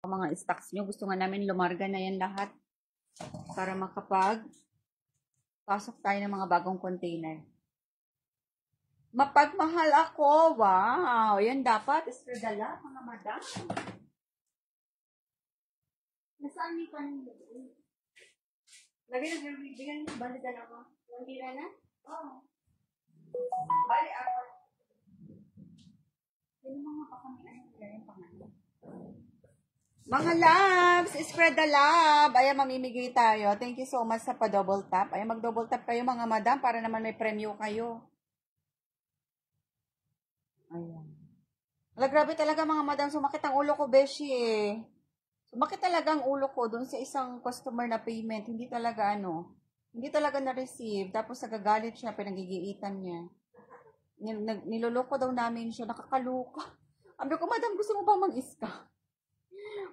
mga stocks nyo. Gusto nga namin lumarga na yan lahat para pasok tayo ng mga bagong container. Mapagmahal ako. Wow. Yan dapat. Estradala, mga madam. Nasaan yung kanina? Lagi na bigyan mo. Bali dalawa. Nandira na? Oo. Bali ako. Yung mga pakami. Yung pangalan. Mga loves, spread the love. Ayan, mamimigay tayo. Thank you so much sa pa-double tap. Ayan, mag-double tap kayo mga madam para naman may premyo kayo. Ayan. Wala, grabe talaga mga madam. Sumakit ang ulo ko, beshi eh. Sumakit talaga ang ulo ko dun sa isang customer na payment. Hindi talaga na-receive. Tapos nagagalit siya, pinagigiitan niya. Niloloko daw namin siya. Nakakaluka. Sabi ko, madam, gusto mo ba mag-iska?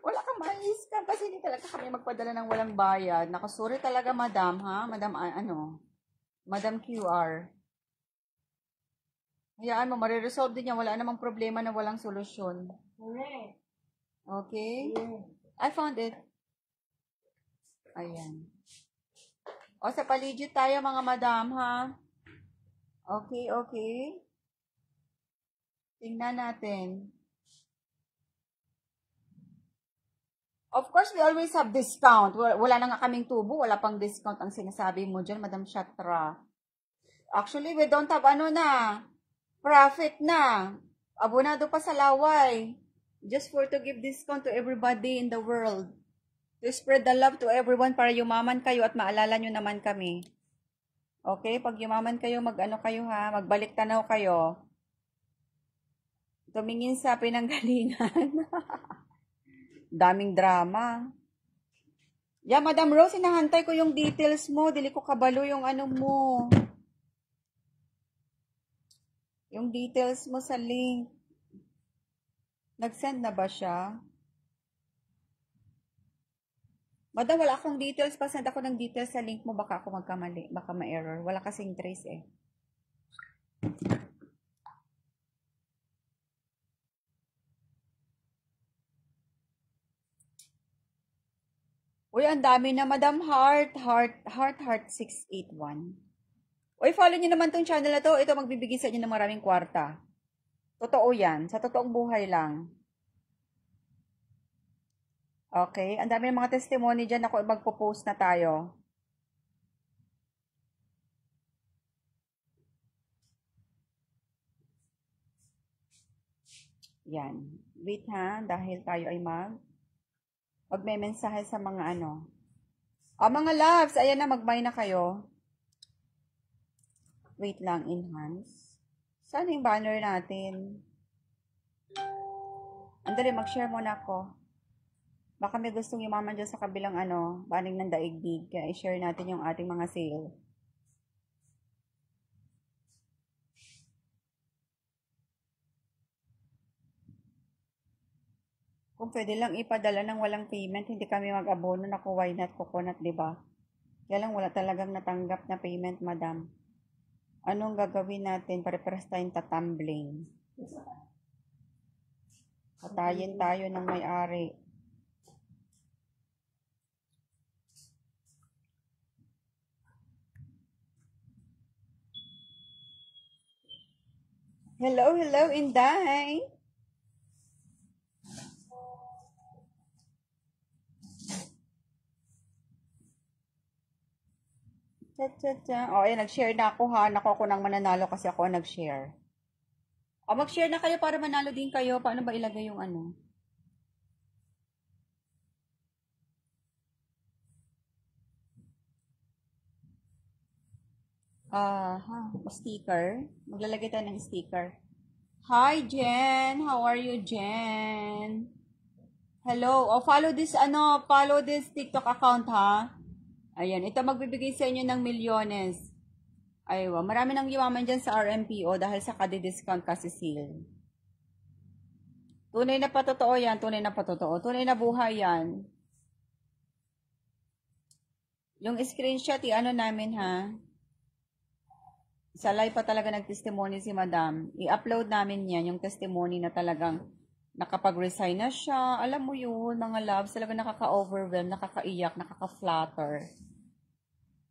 Wala kang ma-scam kasi hindi talaga kami magpadala ng walang bayad. Nakasuri talaga, madam, ha? Madam QR. Hayaan mo, mariresolve din niya. Wala namang problema na walang solusyon. Okay? I found it. Ayan. O, sa paligid tayo, mga madam, ha? Okay. Tingnan natin. Of course, we always have discount. Wala na nga kaming tubo. Wala pang discount ang sinasabi mo dyan, Madam Shatra. Actually, we don't have profit na. Abonado pa sa laway. Just to give discount to everybody in the world. To spread the love to everyone para yumaman kayo at maalala nyo naman kami. Okay? Pag yumaman kayo, magbalik tanaw kayo. Tumingin sa pinanggalingan. Daming drama. Yeah, Madam Rose, hinahantay ko yung details mo. Dili ko kabalo yung mo. Yung details mo sa link. Nag-send na ba siya? Madam, wala akong details. Pasend ako ng details sa link mo. Baka ako magkamali. Baka ma-error. Wala kasing trace eh. Uy, ang dami na, Madam Heart 681. Uy, follow nyo naman tong channel na to. Ito magbibigay sa inyo ng maraming kwarta. Totoo yan. Sa totoong buhay lang. Okay. Ang dami ng mga testimony dyan. Ako magpo-post na tayo. Yan. Wait ha. Dahil tayo ay magme-mensahe sa mga mga loves, ayan na, mag-buy na kayo. Wait lang, enhance. Saan yung banner natin? Andali, mag-share muna ako. Baka may gustong yumaman dyan sa kabilang baning ng daigdig. Kaya i-share natin yung ating mga sale. Kung pwede lang ipadala ng walang payment, hindi kami mag-abono na why not coconut, diba? Kaya lang wala talagang natanggap na payment, madam. Anong gagawin natin? Pare-pares tayong tatumbling. Patayin tayo ng may-ari. Hello, Inday! O, ayan, nag-share na ako ha. Naku, ako nang mananalo kasi ako nag-share. O, mag-share na kayo para manalo din kayo. Paano ba ilagay yung sticker. Maglalagay tayo ng sticker. Hi, Jen. How are you, Jen? Hello. O, follow this TikTok account ha. Ayan, ito magbibigay sa inyo ng milyones. Aywa, marami nang yumaman dyan sa RMPO dahil sa kadi-discount kasi sale. Tunay na patotoo yan, tunay na buhay yan. Yung screenshot, namin ha. Sa live pa talaga nag-testimony si Madam. I-upload namin yan, yung testimony na talagang nakapag-resign na siya. Alam mo yun, mga loves, talaga nakaka-overwhelm, nakaka-iyak, nakaka-flatter.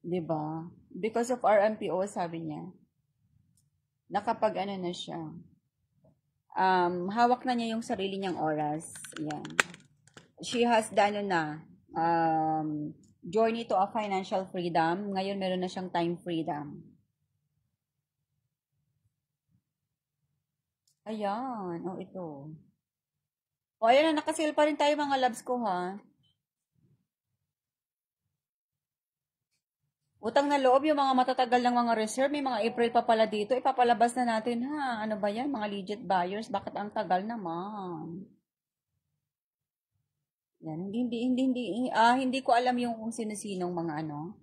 Diba? Because of RMPO, sabi niya, nakapag ano na siya. Hawak na niya yung sarili niyang oras. Yan. She has the ano na, journey to a financial freedom. Ngayon, meron na siyang time freedom. Ayan. Oh, ito. O, ayan na. Nakasale pa rin tayo mga loves ko, ha? Utang na loob, yung mga matatagal ng mga reserve, may mga April pa pala dito. Ipapalabas na natin, ha? Ano ba yan? Mga legit buyers. Bakit ang tagal naman? Yan. Hindi ko alam yung kung sino-sinong mga ano.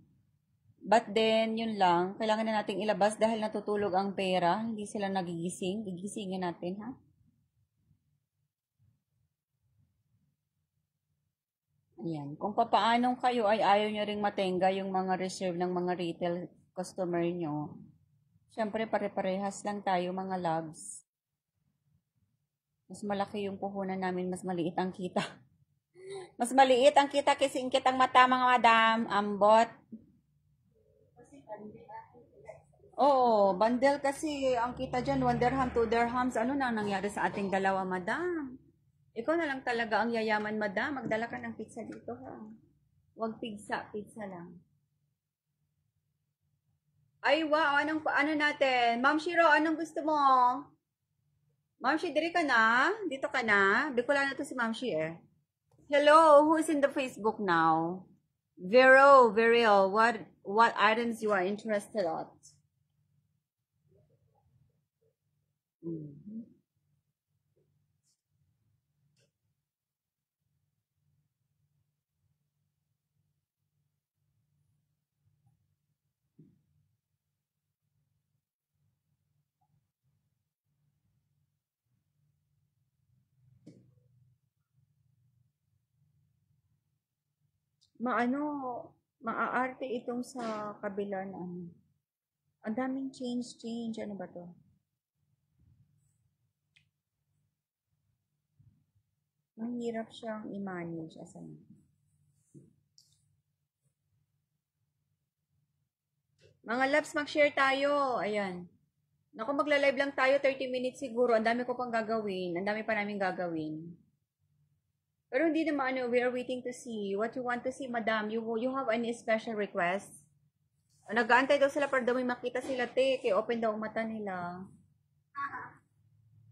But then, yun lang. Kailangan na nating ilabas dahil natutulog ang pera. Hindi sila nagigising. Gigisingin natin, ha? Ayan. Kung papaanong kayo ay ayaw nyo ring matenga yung mga reserve ng mga retail customer nyo. Siyempre, pare-parehas lang tayo mga loves. Mas malaki yung puhunan namin, mas maliit ang kita. Mas maliit ang kita kasi ingkit ang mata mga madam. Ambot. Oo, bundle kasi ang kita dyan, 1 dirham, 2 dirhams. Ano na nangyari sa ating dalawa, madam? Ikaw na lang talaga ang yayaman, madam. Magdala ka ng pizza dito, ha? Huwag pizza, pizza lang. Ay, wow, ano natin? Ma'am Shiro, anong gusto mo? Ma'am Shi, diri ka na? Dito ka na? Bicolana to si Ma'am Shi, eh. Hello, who's in the Facebook now? Vero, what items you are interested at? Mhm. Maano, maaarte itong sa kabila na ano. Ang daming change. Ano ba to? Mahirap siyang i-manage. Asan? Mga loves, mag-share tayo. Ayan. Naku, magla-live lang tayo, 30 minutes siguro. Ang dami ko pang gagawin. Ang dami pa namin gagawin. Pero hindi naman, ano, we are waiting to see. What you want to see, madam? You have any special request? Nag-aantay daw sila para daw may makita sila, te. Kaya open daw ang mata nila.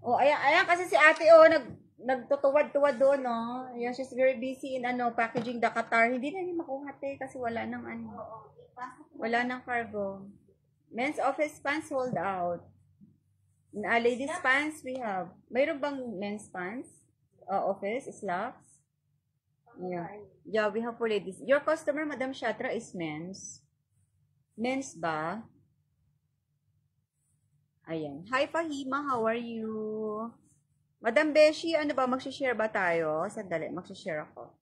Oh, ayan kasi si ate, oh, nagtutuwad-tuwad doon, no? Ayan, she's very busy in, ano, packaging the Qatar. Hindi na niya makuha, te, kasi wala nang, ano, wala nang cargo. Men's office pants sold out. Ladies pants, we have. Mayroon bang men's pants? Office, slacks? Yeah. Yeah, we have for ladies. Your customer, Madam Shatra, is men's. Men's ba? Ayan. Hi, Fahima. How are you? Madam Beshi, ano ba? Magsishare ba tayo? Sandali, magsishare ako.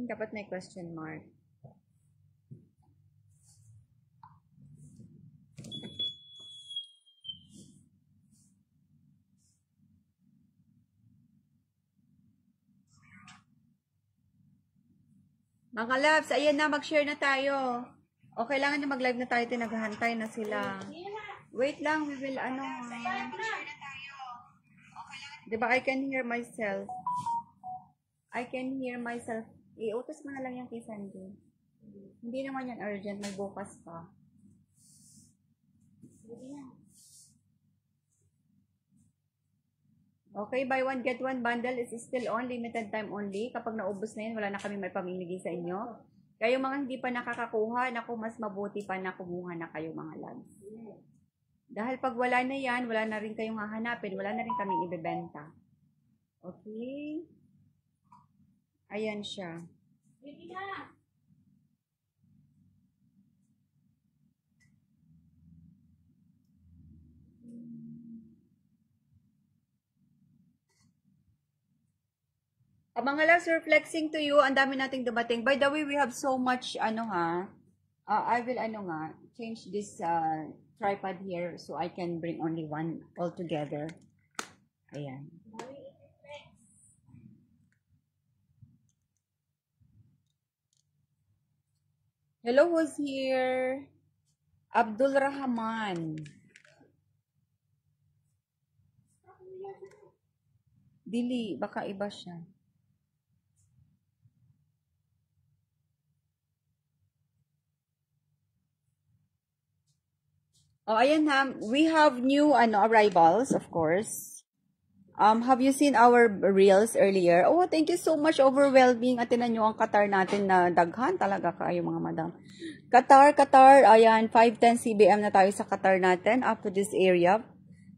Dapat may question mark. Mga loves, ayan na, mag-share na tayo. O, kailangan na mag-live na tayo, tinaghahantay na sila. Wait lang, we will, ano, diba, I can hear myself. Utos mo na lang yung kay Sandy. Hindi naman yan urgent, may bukas pa. Okay, buy one, get one bundle is still on, limited time only. Kapag naubos na yun, wala na kami may pamimigay sa inyo. Kaya yung mga hindi pa nakakakuha, naku, mas mabuti pa na kumuha na kayo mga loves. Dahil pag wala na yan, wala na rin kayong hahanapin, wala na rin kaming ibebenta. Okay? Ayan siya. Mga loves, we're flexing to you. Ang dami nating dumating. By the way, we have so much, I will, change this tripod here so I can bring only one all together. Ayan. Hello, who's here? Abdul Rahman. Dili, baka iba siya. Oh, ayan ha. We have new arrivals, of course. Have you seen our reels earlier? Oh, thank you so much. Overwhelming. At tinan nyo ang Qatar natin na daghan talaga kayo mga madam. Qatar. Ayan, 510 CBM na tayo sa Qatar natin up to this area.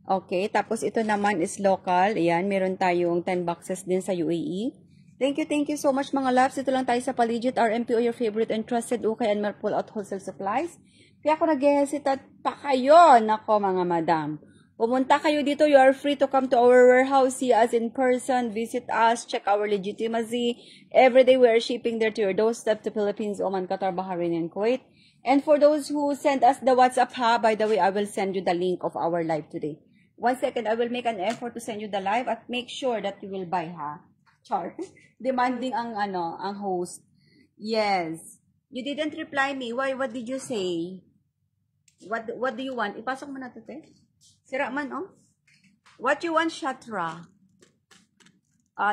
Okay, tapos ito naman is local. Ayan, meron tayong 10 boxes din sa UAE. Thank you so much mga loves. Ito lang tayo sa Paligid, RMPO, your favorite and trusted ukay and pull out wholesale supplies. Kaya kung nag-hesitate pa kayo, nako mga madam, pumunta kayo dito. You are free to come to our warehouse, see us in person, visit us, check our legitimacy. Every day we are shipping there to your doorstep to Philippines, Oman, Qatar, Bahrain, and Kuwait. And for those who send us the WhatsApp, by the way, I will send you the link of our live today. 1 second, I will make an effort to send you the live at make sure that you will buy, Char. Demanding ang host. Yes. You didn't reply me. Why? What did you say? What do you want? Ipasok mo na to, te. Sira man, oh. What you want, Shatra?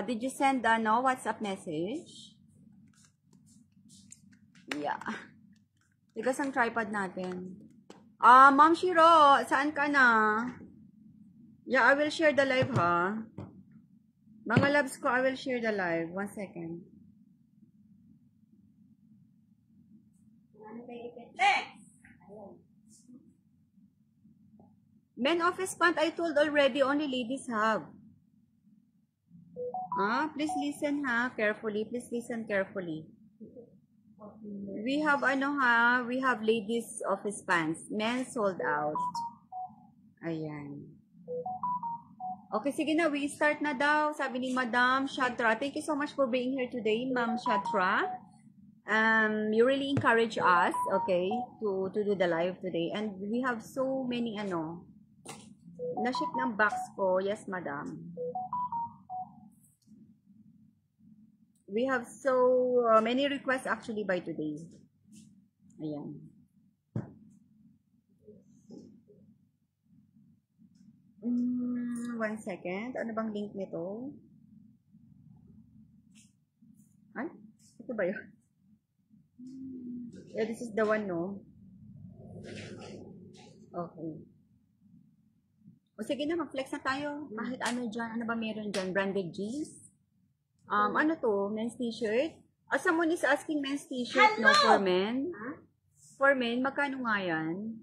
Did you send WhatsApp message? Yeah. Tigas ang tripod natin. Ma'am Shiro, saan ka na? Yeah, I will share the live, Mga loves ko, I will share the live. 1 second. Men office pant, I told already, only ladies have. Please listen, carefully. Please listen carefully. We have, we have ladies office pants. Men sold out. Ayan. Okay, sige na, we start na daw. Sabi ni Madam Shatra. Thank you so much for being here today, Ma'am Shatra. You really encourage us, okay, to do the live today. And we have so many, na-ship ng box ko. Yes, Madam. We have so many requests actually by today. Ayan. One second. Ano bang link nito? Ay? Ito ba yun? Yeah, this is the one, no? Okay. O sige na, mag-flex na tayo. Kahit ano dyan. Ano ba meron dyan? Branded jeans? Ano to? Men's t-shirt? Someone is asking men's t-shirt, no? For men? For men, magkano nga yan?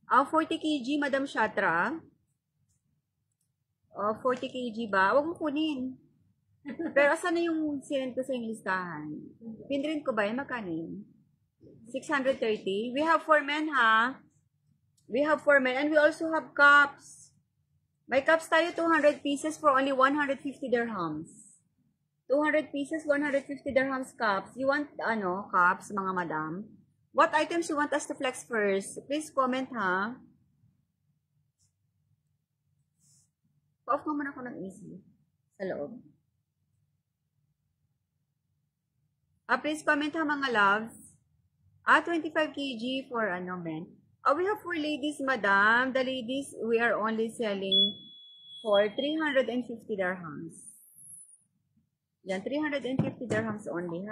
40 kg, Madam Shatra. 40 kg ba? Huwag mo kunin. Pero asan na yung sinend ko sa yung listahan? Pinrint ko ba yan? Magkano yun? 630. We have for men, We have for men. And we also have cups. May cups tayo, 200 pieces for only 150 dirhams. 200 pieces, 150 dirhams cups. You want, cups, mga madam? What items you want us to flex first? Please comment, Pa-off mo muna ako ng easy sa loob. Please comment, mga loves. 25 kg for, men. We have for ladies, madam. The ladies, we are only selling for 350 dirhams. Yan, 350 dirhams only,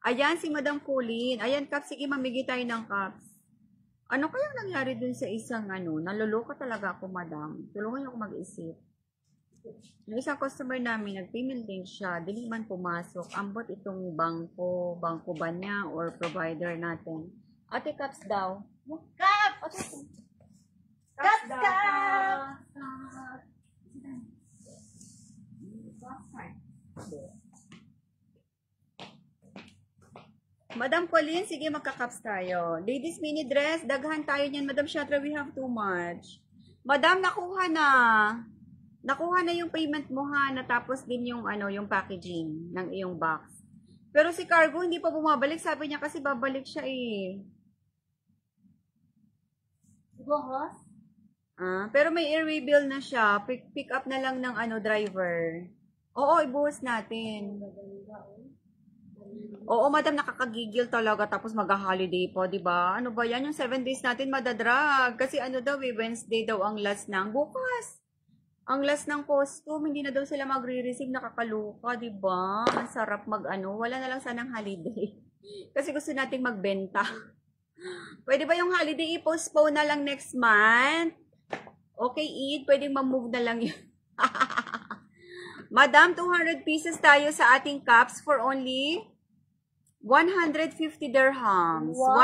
Ayan, si Madam Pauline. Ayan, Caps. Sige, mamigay tayo ng Caps. Ano kayang nangyari dun sa isang, naluloko talaga ako, Madam. Tulungan niyo ako mag-isip. Yung isang customer namin, nag-payment din siya. Dili man pumasok. Ambot itong bangko ba niya or provider natin. Ate Caps daw. Kap! Kap! Madam Colleen, sige magka-cups tayo. Ladies mini dress, daghan tayo niyan. Madam Shatra, we have too much. Madam, nakuha na. Nakuha na yung payment mo ha, natapos din yung yung packaging ng iyong box. Pero si Cargo hindi pa bumabalik, sabi niya kasi babalik siya eh. Pero may i-rebill na siya. Pick up na lang ng driver. Oo, ibuhos natin. Oo, madam, nakakagigil talaga tapos mag-holiday po, di ba? Ano ba yan? Yung 7 days natin madadrag. Kasi Wednesday daw ang last ng bukas. Ang last ng costume, hindi na daw sila magre-receive, nakakaluka, di ba? Ang sarap wala na lang sanang holiday. Kasi gusto nating magbenta. Pwede ba yung holiday i-postpone na lang next month? Okay, Eid, pwedeng ma-move na lang yun. Madam, 200 pieces tayo sa ating cups for only 150 dirhams. Wow.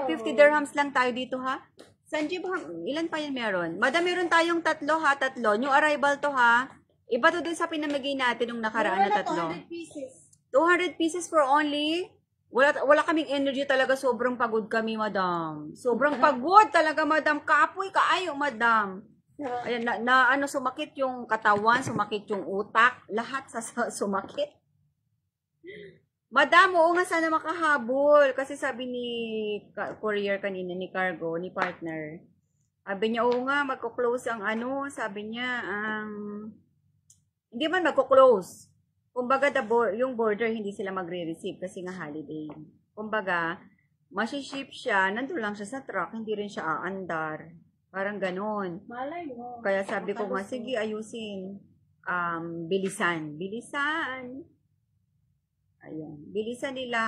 150 dirhams lang tayo dito, ha? Sanjeev, ilan pa yan meron? Madam, meron tayong tatlo, ha? Tatlo. New arrival to, ha? Iba to dun sa pinamigay natin nung nakaraan na tatlo. 200 pieces. 200 pieces for only... Wala kaming energy talaga. Sobrang pagod kami, madam. Sobrang pagod talaga, madam. Kapoy, kaayo, madam. Ayan, sumakit yung katawan, sumakit yung utak. Lahat sumakit. Madam, oo nga sana makahabol. Kasi sabi ni courier kanina, ni Cargo, ni partner. Sabi niya, oo nga, magko-close ang sabi niya, hindi man magko-close. Kumbaga, yung border, hindi sila magre-receive kasi nga holiday. Kumbaga, masiship siya, nandun lang siya sa truck, hindi rin siya aandar. Parang ganon. Malay mo. Kaya sabi ko nga, sige, ayusin. Bilisan. Bilisan. Ayan. Bilisan nila,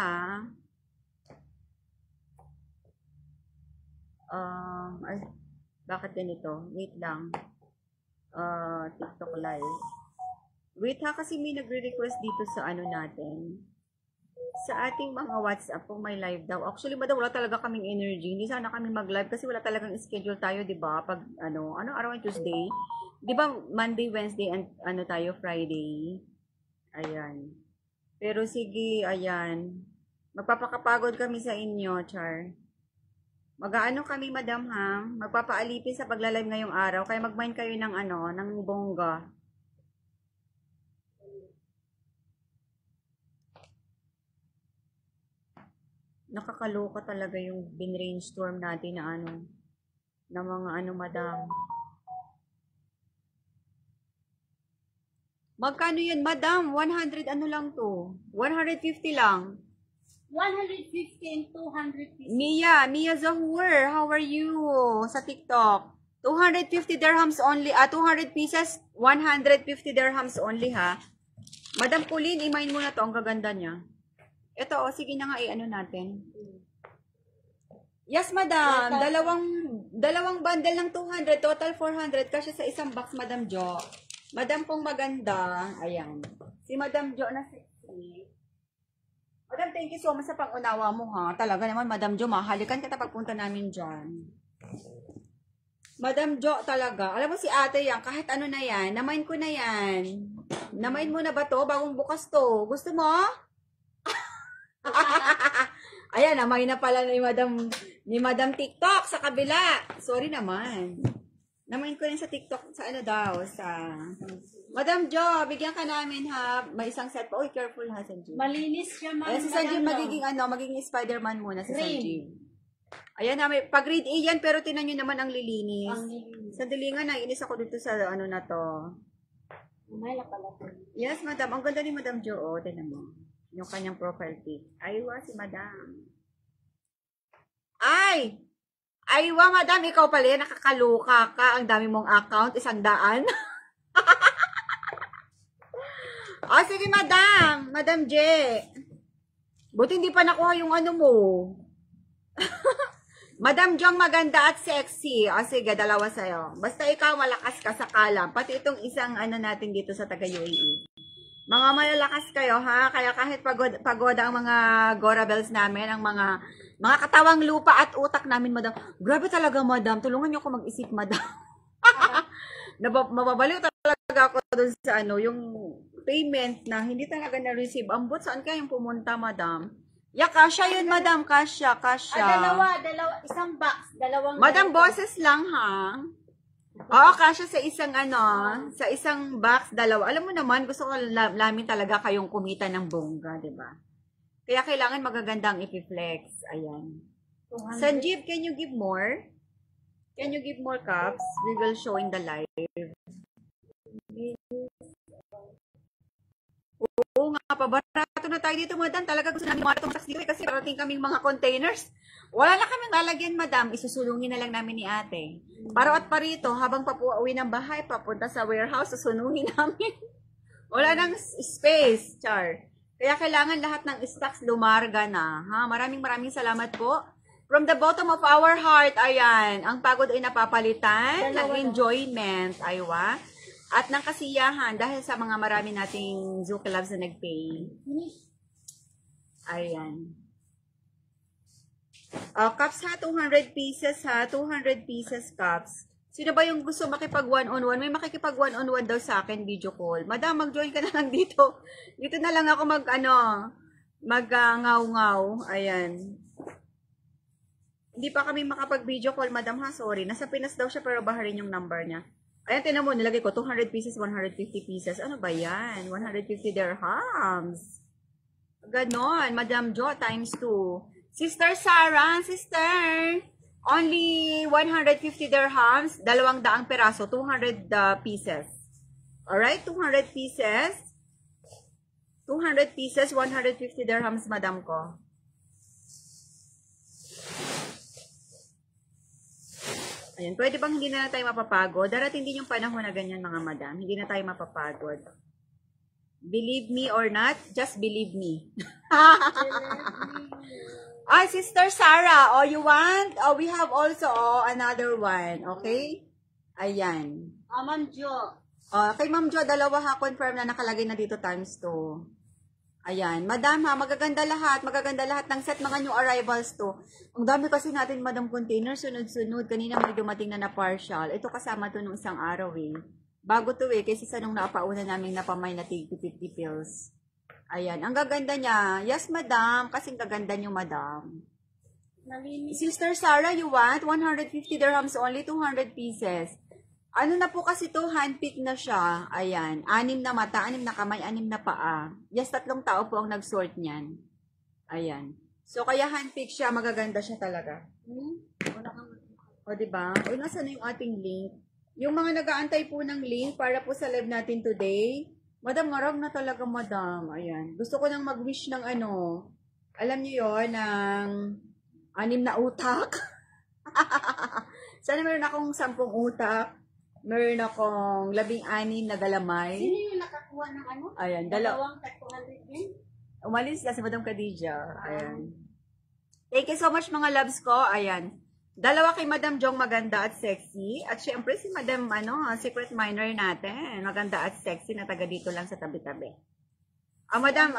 ay, bakit ganito? Wait lang. TikTok live. Wait ha, kasi may nagre-request dito sa natin. Sa ating mga WhatsApp, kung may live daw. Actually, madam, wala talaga kaming energy. Hindi sana kami mag-live kasi wala talagang schedule tayo, di ba? Pag, araw ang Tuesday? Di ba, Monday, Wednesday, and tayo, Friday? Ayan. Pero sige, ayan. Magpapakapagod kami sa inyo, Char. Mag-aano kami, madam, ha? Magpapaalipin sa pagla-live ngayong araw. Kaya mag-mind kayo ng ng bongga. Nakakaloka talaga yung bin-rainstorm natin na mga madam. Magkano yan, madam? 100 lang to? 150 lang. 150 and 200 pieces. Mia Zahur, how are you? Sa TikTok. 250 dirhams only. 200 pieces, 150 dirhams only, ha? Madam Pauline, imain mo na to. Ang gaganda niya. Ito, sige na nga, natin. Yes, madam. Dalawang bundle ng 200, total 400 kasi sa isang box, Madam Jo. Madam pong maganda. Ayan. Si Madam Jo na sexy. Madam, thank you so much sa pang-unawa mo, ha. Talaga naman, Madam Jo, mahalikan kita pagpunta namin dyan. Madam Jo talaga. Alam mo si ate yan, kahit na yan, namain ko na yan. Namain mo na ba to? Bagong bukas to. Gusto mo? Ayan, namay na pala ni Madam TikTok sa kabila. Sorry naman. Namain ko rin sa TikTok, sa sa... Madam Jo, bigyan ka namin, ha. May isang set pa. Uy, careful, ha, Sanjeev. Malinis siya, ma'am. Ayan, si Sanjeev magiging Spider-Man muna si Sanjeev. Ayan, may pag-grade A yan, pero tinan nyo naman ang lilinis. Sandali nga, naiinis ako dito sa na to. May pala po. Yes, madam. Ang ganda ni Madam Jo, tinan mo. Yung kanyang profile pic. Aywa si madam. Ay! Aywa, madam. Ikaw pala yan. Nakakaluka ka. Ang dami mong account. 100. Sige, madam. Madam J. Buti hindi pa nakuha yung mo. Madam Jong, maganda at sexy. Sige, dalawa sa'yo. Basta ikaw, malakas ka sa kalam. Pati itong isang natin dito sa taga-UAE. Mga malalakas kayo, ha? Kaya kahit pagoda ang mga Gora Bells namin, ang mga Mga katawang lupa at utak namin, madam. Grabe talaga, madam. Tulungan niyo ako mag-isip, madam. Mababaliw talaga ako dun sa ano, yung payment na hindi talaga na-receive. Ambot, saan kayong pumunta, madam? Yeah, kasya yun, madam. Kasya. Dalawa, isang box, dalawang. Madam, boses lang, ha? Oo, kasya sa isang sa isang box, dalawa. Alam mo naman, gusto ko lamin talaga kayong kumita ng bongga, di ba? Kaya kailangan magagandang i-flex. Ayan. 200. Sanjeev, can you give more? Can you give more cups? We will show in the live. Oo nga, pabarato na tayo dito, madam. Talaga gusto namin mga tumatak dito kasi parating kaming mga containers. Wala na kaming lalagyan, madam. Isusulungin na lang namin ni ate. Para at parito, habang papuwi ng bahay, papunta sa warehouse, susunuhin namin. Wala nang space, Char. Kaya kailangan lahat ng stocks lumarga na. Ha? Maraming salamat po. From the bottom of our heart, ayan, ang pagod ay napapalitan ng enjoyment, aywa. At ng kasiyahan dahil sa mga marami nating Zuki Loves na nag-pay. Ayan. Cups ha, 200 pieces ha. 200 pieces cups. Sino ba yung gusto makipag one-on-one? May makikipag one-on-one daw sa akin, video call. Madam, mag-join ka na lang dito. Dito na lang ako mag-ngaw-ngaw. Ayan. Hindi pa kami makapag-video call, madam ha. Sorry. Nasa Pinas daw siya pero baharin yung number niya. Ayan, tinan mo, nilagay ko 200 pieces, 150 pieces. Ano ba yan? 150 dirhams. Ganon, Madam Jo, times 2. Sister Sarah, sister, only 150 dirhams, 200 peraso, 200 pieces. Alright, 200 pieces. 200 pieces, 150 dirhams, madam ko. Ayan, pwede bang hindi na tayo mapapagod? Darating din yung panahon na ganyan, mga madam. Hindi na tayo mapapagod. Believe me or not, just believe me. Ay, Sister Sarah, oh, you want? Oh, we have also another one, okay? Ayan. Ma'am Jo. Kay Ma'am Jo, dalawa ha, confirm na nakalagay na dito times 2. Ayan, madam ha, magaganda lahat ng set, mga new arrivals to. Ang dami kasi natin, madam, container, sunod-sunod. Kanina may dumating na partial. Ito kasama to nung isang araw eh. Bago to eh, kasi sa nung napauna namin napamay na 50 pills. Ayan, ang gaganda niya. Yes, madam, kasing gaganda niyo, madam. Sister Sarah, you want? 150 dirhams only, 200 pieces. Ano na po kasi to, handpick na siya. Ayan, 6 na mata, 6 na kamay, 6 na paa. Yes, 3 tao po ang nag-sort niyan. Ayan. So, kaya handpick siya, magaganda siya talaga. O, diba? O, nasa na yung ating link? Yung mga nag-aantay po ng link para po sa live natin today, madam, marag na talaga, madam. Ayan. Gusto ko nang mag-wish ng alam niyo yon, ng 6 na utak. Sana meron akong 10 utak. Meron akong 16 na galamay. Sino yung nakakuha ng Ayan, dalawang 200 din? Umalis na si Madam Khadija. Ayan. Thank you so much, mga loves ko. Ayan. Dalawa kay Madam Jong, maganda at sexy. At syempre si Madam, secret minor natin. Maganda at sexy na taga dito lang sa tabi-tabi. Madam,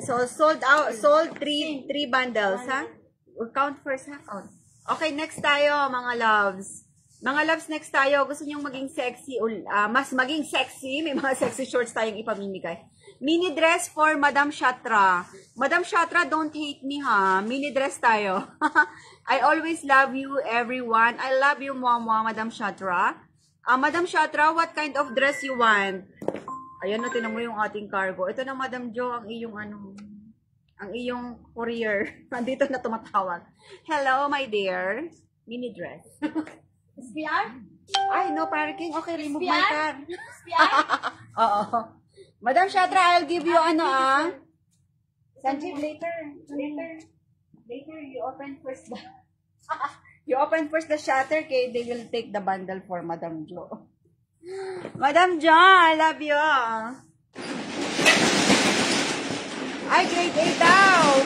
so sold 3 bundles, ha? We'll count first, ha? Count. Okay, next tayo, mga loves. Mga loves, next tayo. Gusto nyong maging sexy, mas maging sexy. May mga sexy shorts tayong ipamimigay. Mini dress for Madam Shatra. Madam Shatra, don't hate me, ha? Mini dress tayo. I always love you, everyone. I love you, Mama, Madam Shatra. Madam Shatra, what kind of dress you want? Ayan na, tinan mo yung ating cargo. Ito na, Madam Jo, ang iyong ang iyong courier. Nandito na tumatawag. Hello, my dear. Mini dress. SPR? Ay, no parking. Okay, remove my SPR? car. SPR? Oo. Madam Shatra, I'll give you Sanjeev, later, you open first the you open first the shutter, okay? They will take the bundle for Madam Jo. Madam Jo, I love you. Ay, grade A daw.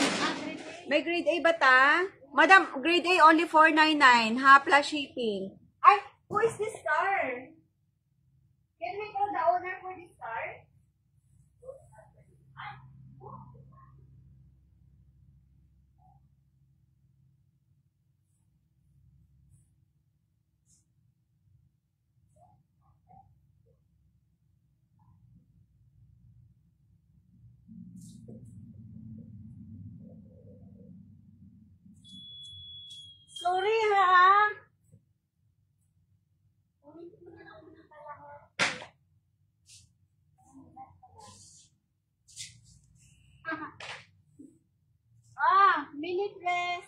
May grade A ba ta? Madam, grade A only 499, ha? Plus shipping. Ay, who is this car? Can we call the owner for this car? Sorry ha. Mini dress.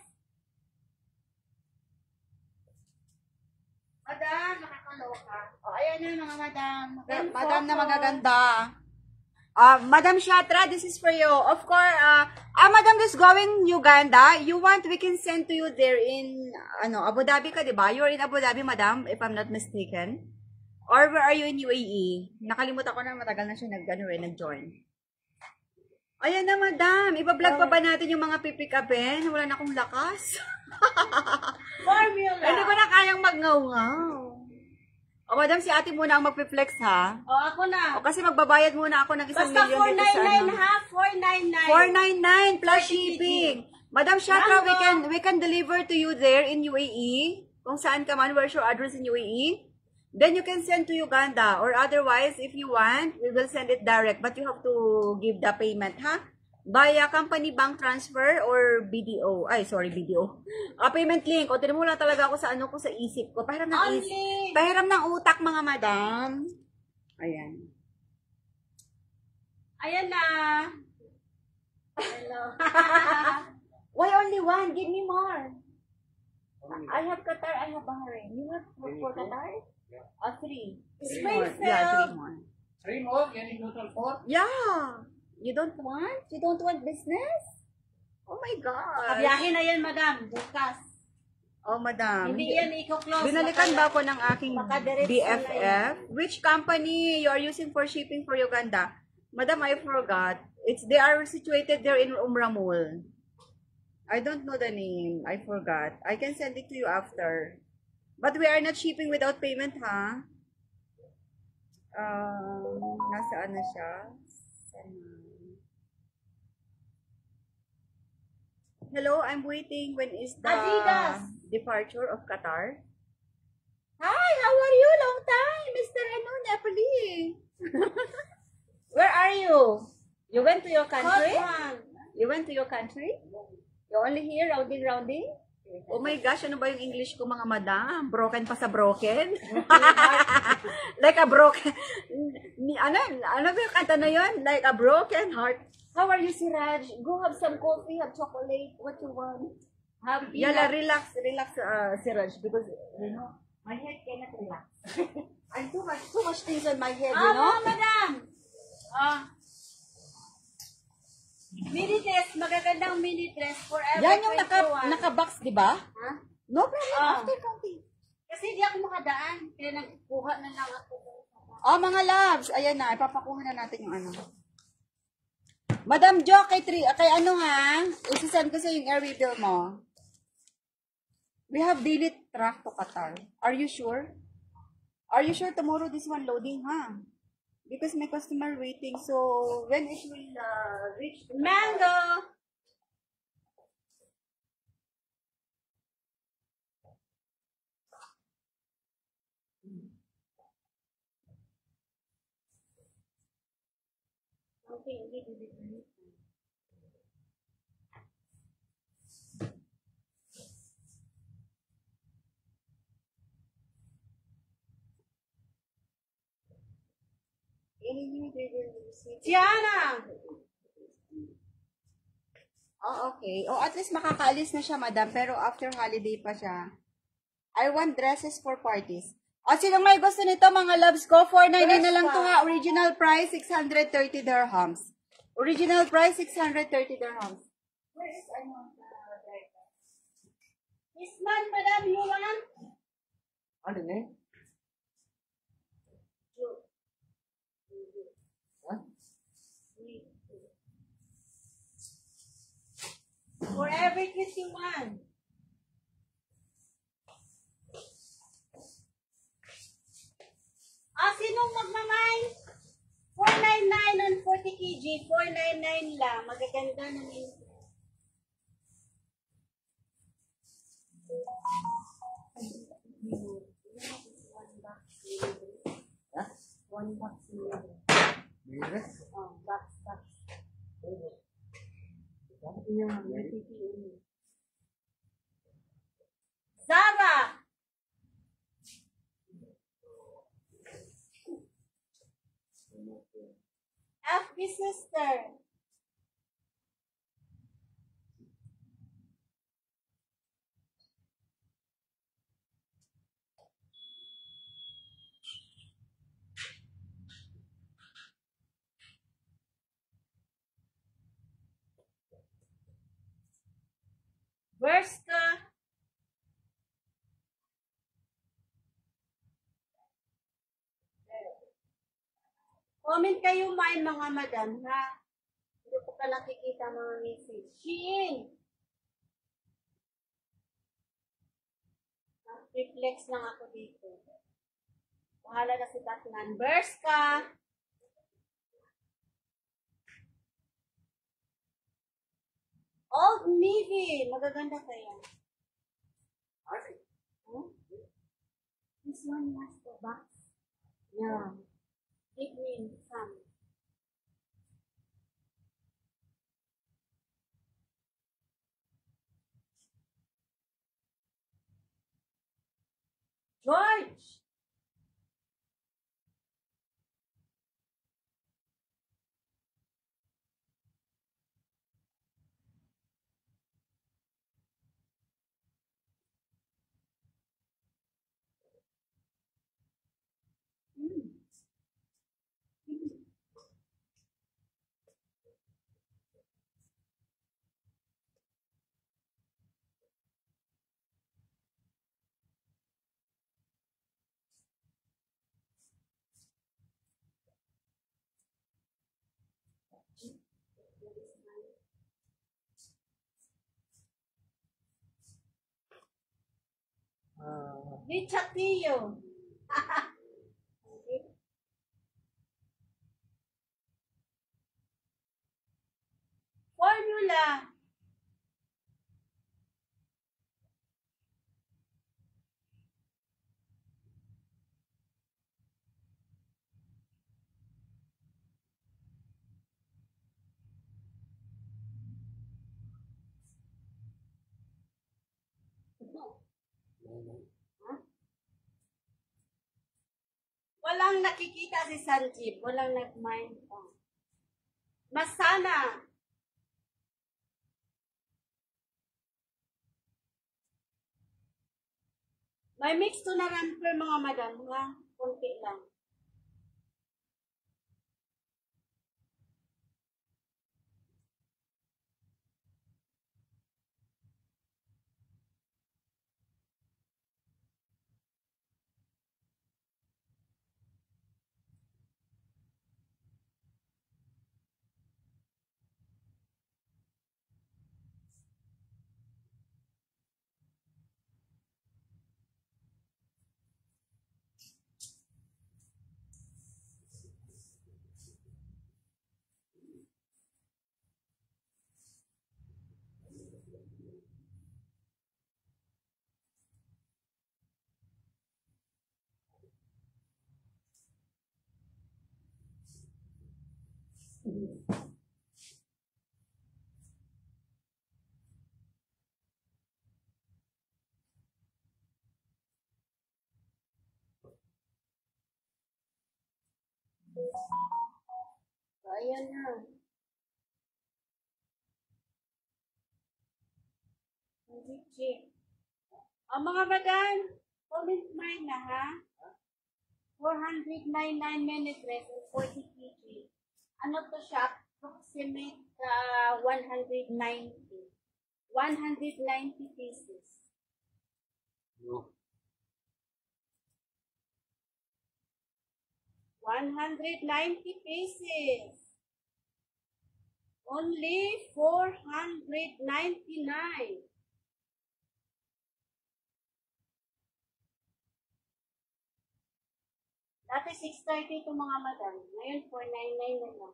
Madam, nakakaloka. Ayan na mga madam. Madam na magaganda. Madam Shatra, this is for you. Of course, Madam is going Uganda. You want, we can send to you there in, Abu Dhabi ka, di ba? You're in Abu Dhabi, madam, if I'm not mistaken. Or where are you in UAE? Nakalimutan ko na, matagal na siya nag-join. Ayan na, madam. Iba-vlog pa ba natin yung mga pipick upin? Wala na akong lakas. Formula. Hindi ko na kayang mag-ngaw-ngaw. O, madam, si ate muna ang magpi-flex, ha? O, ako na. O, kasi magbabayad muna ako ng 1 million dito sa ano. Basta 499 ha? 499. 499 plus shipping. Madam Shatra, we can deliver to you there in UAE. Kung saan ka man, where's your address in UAE? Then you can send to Uganda. Or otherwise, if you want, we will send it direct. But you have to give the payment, ha? Via company bank transfer or BDO. Ay, sorry, BDO. Payment link. O, tinan mo lang talaga ako sa ko sa isip ko. Pahiram ng isip. Pahiram ng utak, mga madam. Ayan. Ayan na. Hello. Why only one? Give me more. I have Qatar, I have Bahrain. You have for Qatar? Yeah. 3. Springfield. Yeah, 3 more. 3 more? Getting total 4? Yeah. You don't want? You don't want business? Oh my God. Kabiyahin na yan, madam. Bukas. Oh, madam. Hindi yan i-close. Binalikan ba ako ng aking baka diretso BFF? Which company you are using for shipping for Uganda? Madam, I forgot. They are situated there in Umramul. I don't know the name. I forgot. I can send it to you after. But we are not shipping without payment, ha? Nasaan na siya? Hello, I'm waiting. When is the Adidas. departure of Qatar? Hi, how are you? Long time, Mr. Nepali. Where are you? You went to your country? You went to your country? You only here, rounding? Oh my gosh, ano ba yung English ko, mga madam? Broken pa sa broken? Like a broken... Ano ba yung kanta na yun? Like a broken heart. How are you, Siraj? Go have some coffee, have chocolate, what you want? Yala, relax, Siraj, because, my head cannot relax. I'm too much things on my head, madam. Mini dress, magagandang mini dress for every Yan yung 21. naka-box, di ba? Ha? No problem, after counting. Kasi hindi ako makadaan. Kaya nagkuha na lang ako. Mga loves, ayan na, ipapakuha na natin yung ano. Madam Jo, kay ano ha, isisend ko sa yung air bill mo. We have daily track to Qatar. Are you sure? Are you sure tomorrow this one loading, ha? Because my customer waiting, so when it will reach Mango! Tiana! Oh, okay. Oh, at least makakaalis na siya, madam. Pero after holiday pa siya. I want dresses for parties. O, sinong may gusto nito, mga loves ko? 499 na lang to ha. Original price, 630 dirhams. Original price, 630 dirhams. Where is This man, madam, you want? Ano na For every 21. Sinong magmamay? 499 on 40 kg. 499 lang. Magaganda na yun. Ha? One box. Bilis? Box. Yeah, nakikiulit. Zara! FB sister. Verska. Comment kayo mga madam, ha? Hindi ko pa nakikita mga message. Shein. Reflex lang ako dito. Bahala na si Batman. Berska. Old Navy. Magaganda kaya. Huh? This one has the box. Yeah. Give me some. George! Bichatillo. Formula. Huh? Walang nakikita si Sanjeev. Walang nag-mind. Oh. Masana. May mix to na ramper mga madam, ha? Kunti lang. Ayan na. Ang mga madam, comment mine na ha. 499 minute rest and 40 kg. Ano to siya? Approximate 190. 190 pieces. No. 190 pieces. Only 499. Dati 630 ito mga madam. Ngayon 499 na lang.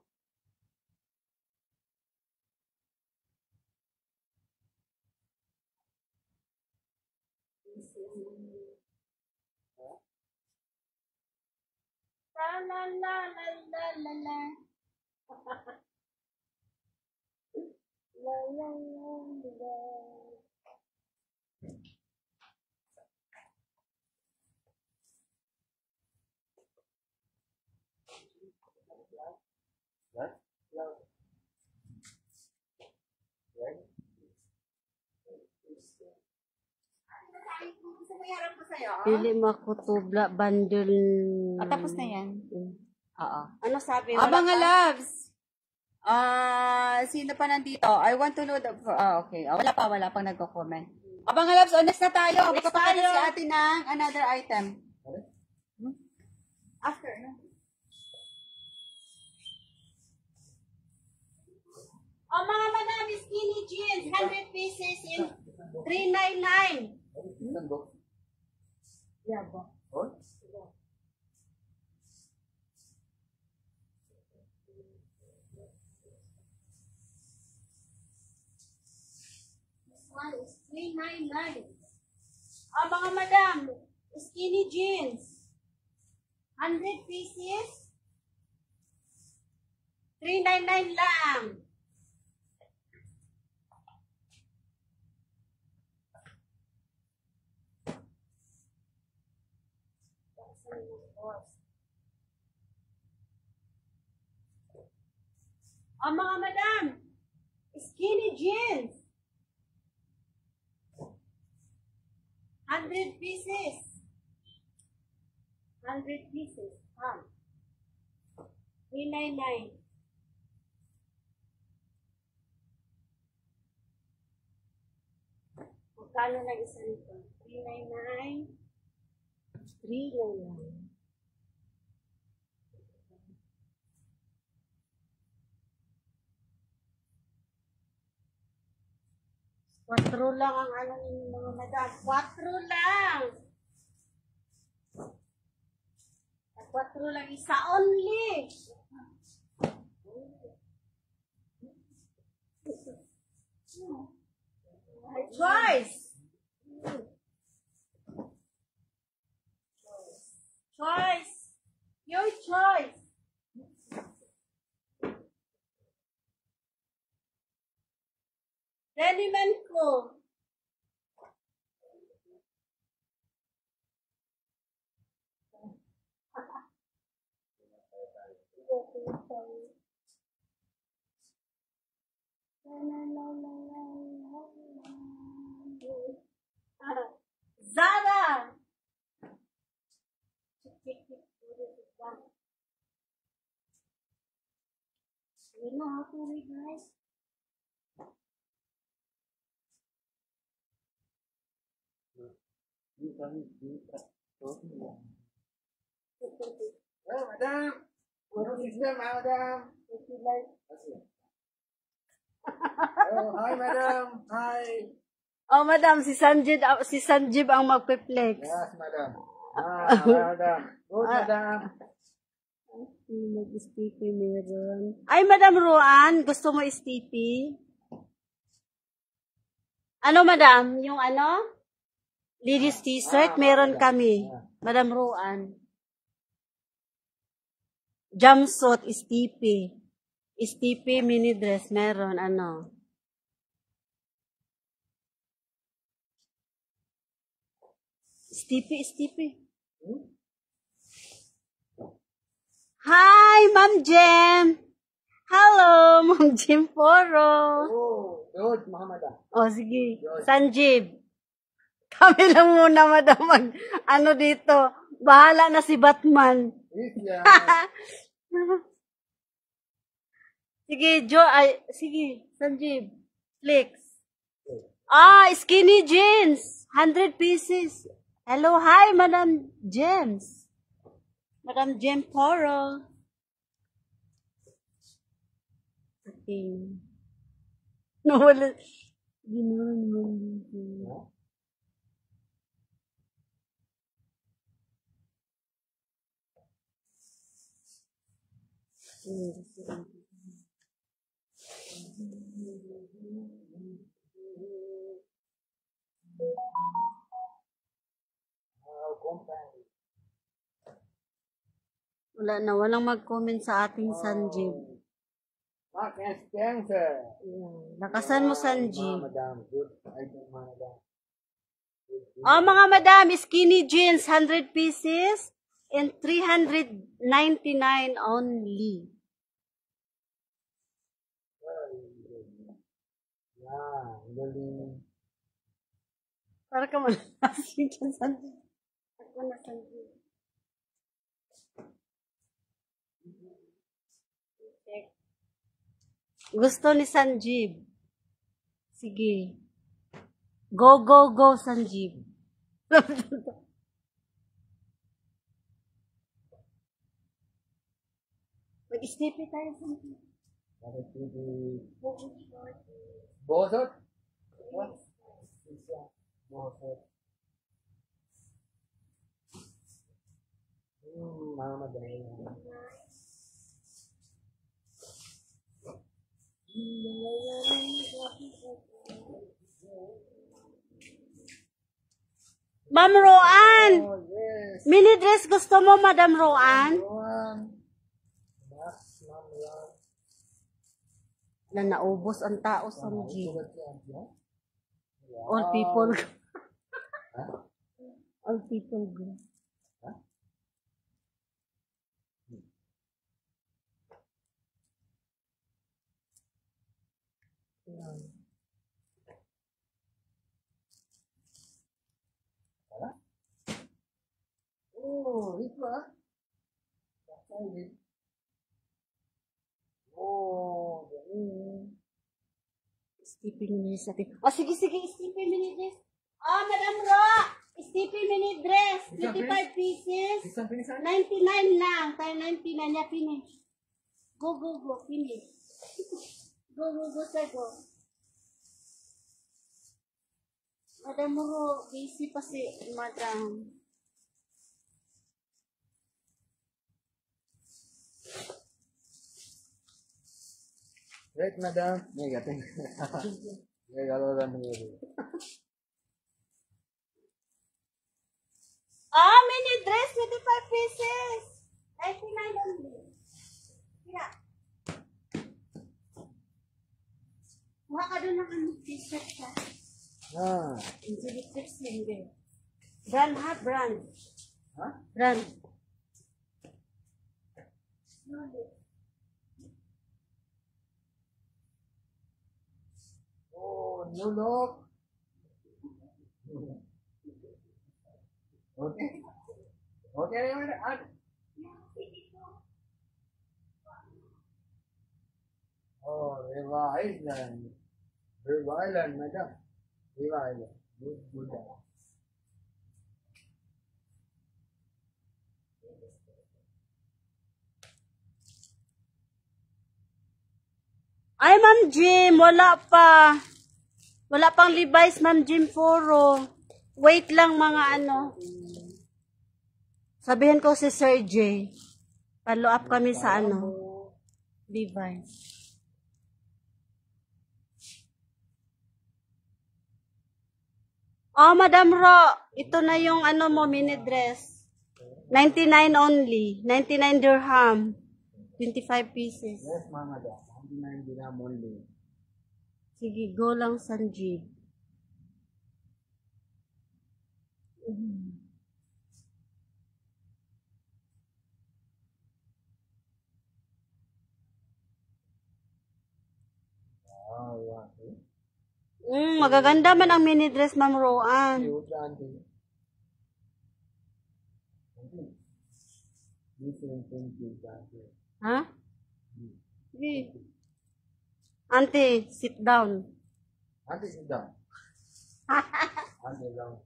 La la la la la la la. What? Love. Right? Gusto mo iharap ko sa'yo? Pili mo ako tubla, bundle. Tapos na yan. Oo. Ano sabi mo? Mga loves. Sino pa nandito? I want to know the... okay. Wala pang nagko-comment. Mga loves, next na tayo. Magpapaano si ate ng another item. After, no? Mga madam, skinny jeans, 100 pieces in 399. Saan ba? Yabo. Oh? This one is 399. Mga madam, skinny jeans, 100 pieces, 399 lang. Mga madam, skinny jeans, 100 pieces. 100 pieces. 399. Magkano lang isa nito? 399. 399. Quattro lang ang ano ninyo mga madam. 4 lang. 4 lang. Isa only. My choice. Choice. Your choice. Deniman ko. Zara. You know how to read, right? Oh, madam! Ano sister, madam? Oh, hi, madam! Hi! Madam, si Sanjib ang magpe-flex. Yes, madam. Madam. Good, madam. Mag-sticky meron. Ay, Madam Ruan, gusto mo sticky? Ano, Madam? Yung ano? Ladies t-shirt, meron kami. Madam Ruan. Jumpsuit, sticky. Sticky mini dress, meron. Ano? Sticky. Hi, Ma'am Jem. Hello, Ma'am Jem Poro. Oh, good, madam. Sige. Sanjib. Kami lang muna, madam, ano dito. Bahala na si Batman. Yeah. Sige, sige, Sanjib. Flex. Skinny jeans. 100 pieces. Hello, hi, Madam James. Madam Jem Poro. Okay. Wala. Ginawa naman dito. Wala na, walang mag-comment sa ating Sanjib. Mark and Spencer. Lakasan mo, Sanjeev. Madam. Good. I do, madam. Oh, mga madam, skinny jeans, 100 pieces and 399 only. Yeah, galing. Para ka malasin dyan, Sanjeev. Ako na, Sanjeev. Gusto ni Sanjeev. Sige. Go, go, go, Sanjeev. Mag-stippy tayo, Sanjeev. Bakit hindi? Bosot? What? Bosot. Mama dahil. Ma'am Roan! Oh, yes. Mini dress gusto mo, Madam Roan? Na naubos ang tao, Sanjeev. All people go. All people go. Oh, ito ah. Oh, galing. Stippy mini dress natin. Oh, sige, sige, stippy mini dress. Oh, Madam Ro! Stippy mini dress. 25 pieces. 99 lang. Tayo 99 niya, finish. Go, go, go, finish. Go, go, go, sir, go. Madam Ro, busy pa si Madam. Right, madam. Mega, thank you. Mega, loran mo. Oh, mini dress, 25 pieces. 99 only. Kira. Mukha ka doon ng ano, t-shirt ka. Ah. Hindi fix hindi. Brand ha, brand. Ha? Brand. Oh, new look. Okay. Okay, madam. Oh, River Island. River Island, madam. River Island. Good, good. Ay, Ma'am Jim, wala pa. Wala pang Levi's, Ma'am Jim Foro. Wait lang mga ano. Sabihin ko si Sir J. Follow up kami sa ano. Levi's. Oh, Madam Ro, ito na yung ano mo, mini dress. 99 only. 99 dirham. 25 pieces. Yes, mama, madam. 99 dirham only. Sige, go lang, Sanjeev. Ah, yeah. Magaganda man ang mini dress, Ma'am Roan. Cute, auntie. Different things, auntie. Ha? Sige. Auntie, sit down. Auntie, sit down. Auntie, down.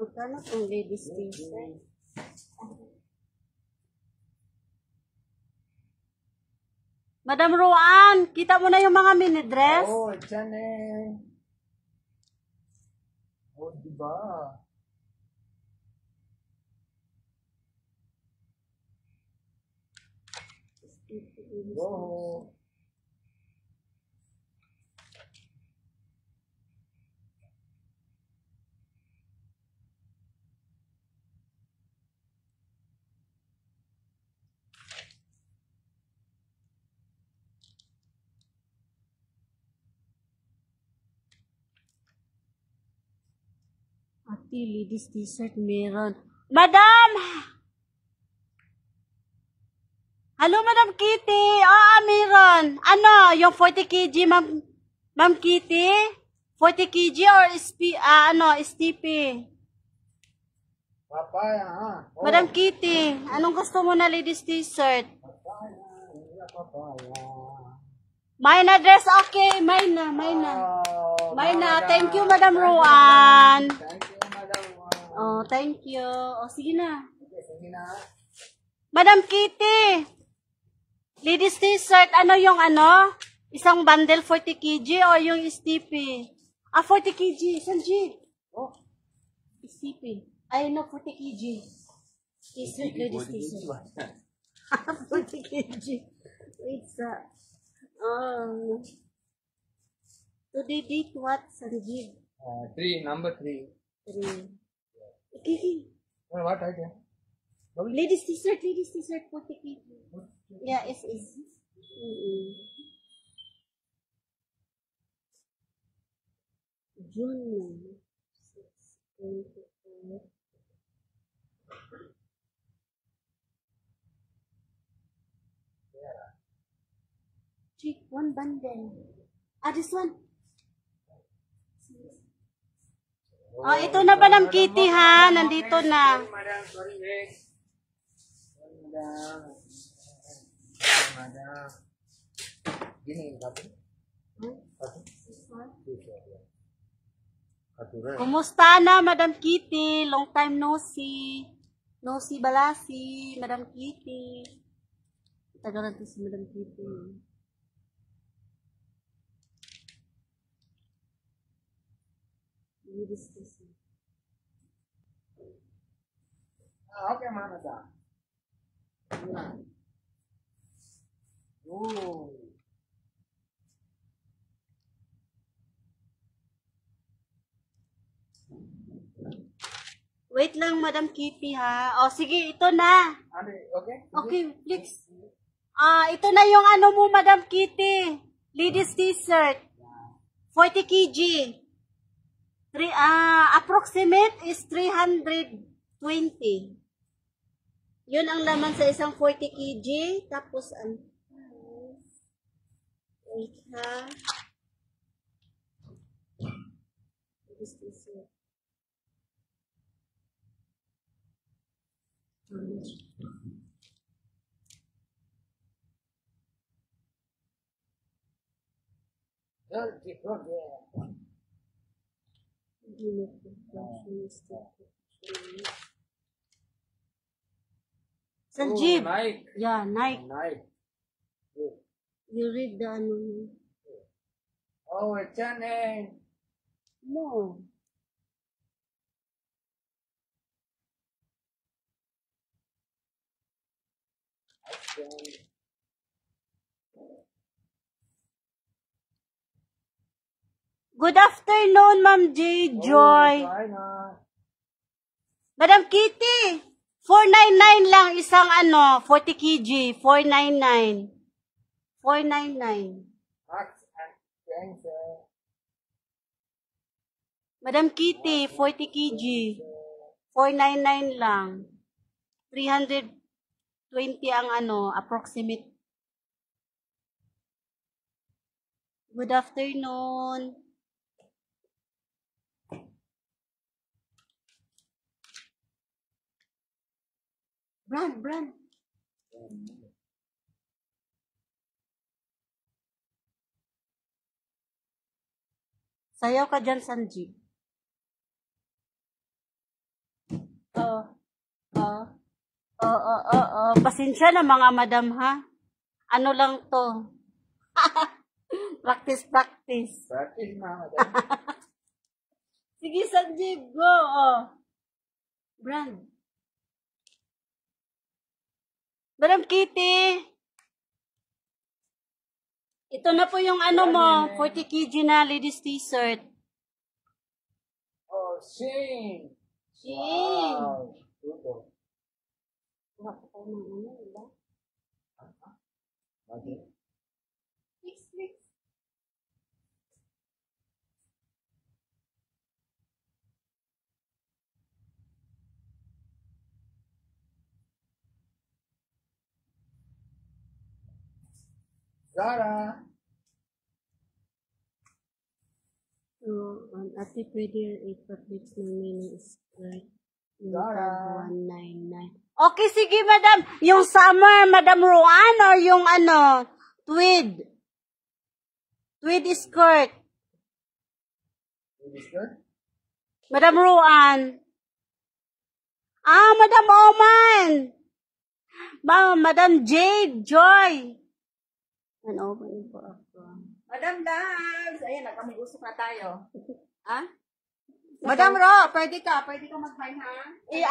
Magkano itong ladies t-shirt? Madam Roan, kita mo na yung mga mini dress? Oh, dyan eh. Oh, diba? Oh. Kitty, ladies t-shirt, meron. Madam! Hello, Madam Kitty. Meron. Ano, yung 40 kg, Ma'am Kitty? 40 kg or STP? Papaya, ha? Oh, Madam Kitty, anong gusto mo na ladies t-shirt? papaya. Wala papaya. May na dress, okay. May na. Oh, May na. Madam. Thank you, Madam Rowan. Thank you, Madam. Oh, thank you. Oh, sige na. Okay, sige na. Madam Kitty, ladies t-shirt, ano yung ano? Isang bundle 40 kg o yung STP? 40 kg. Sanji. Oh, STP. Ay, no, 40 kg. T-shirt, ladies t-shirt. 40 kg. Wait, today date what, Sanjeev? 3, number 3. 3. Okay. What item? Ladies t-shirt, 40 kg. Yeah, it's. June 6, 24. Check one bundle. This one. Ito na ba ng Kitty ha? Nandito na. Madam, sorry, wait. Madam. Madam. Gini, kape? Kape? Kumusta na, Madam Kitty? Long time no see. No see balasi, Madam Kitty. Tagal natin si Madam Kitty. Okay, Madam. Oh. Wait lang, Madam Kitty ha. Sige, ito na. Okay? Okay, please. Ito na yung ano mo, Madam Kitty. Ladies t-shirt. 40 kg. Approximate is 320. Yun ang laman sa isang 40 kg. Tapos, wait ha. Ladies t-shirt. Sanjeev. Nike. Yeah, Nike. Nike. You read the ano. Oh, H&M. No. Good afternoon, Ma'am J. Joy. Madam Kitty, 499 lang isang 40 kg, 499. 499. Madam Kitty, 40 kg, 499 lang. 320 ang approximate. Good afternoon. Brand. Sayaw ka dyan, Sanji. Pasensya na mga madam ha. Ano lang to? Practice. Practice na, Madam. Sige, Sanji, go. Brand. Madam Kitty. Ito na po yung mo, 40 kg na ladies t-shirt. Oh, Shane. Shane. Wow. Wala pa tayo ng iba? Okay. Fix. Zara. So, ate, pwede 8 patlits ng mini skirt. Yung Zara. tag 199. Okay, sige, madam. Yung summer, Madam Roan, or yung tweed? Tweed skirt. Minister? Madam Roan. Ah, Madam Oman. Madam Jade Joy. Open po ako. Madam Dabs! Ayan, nagkami-usap na tayo. Ha? Madam Ro, pwede ka mag-buy, ha?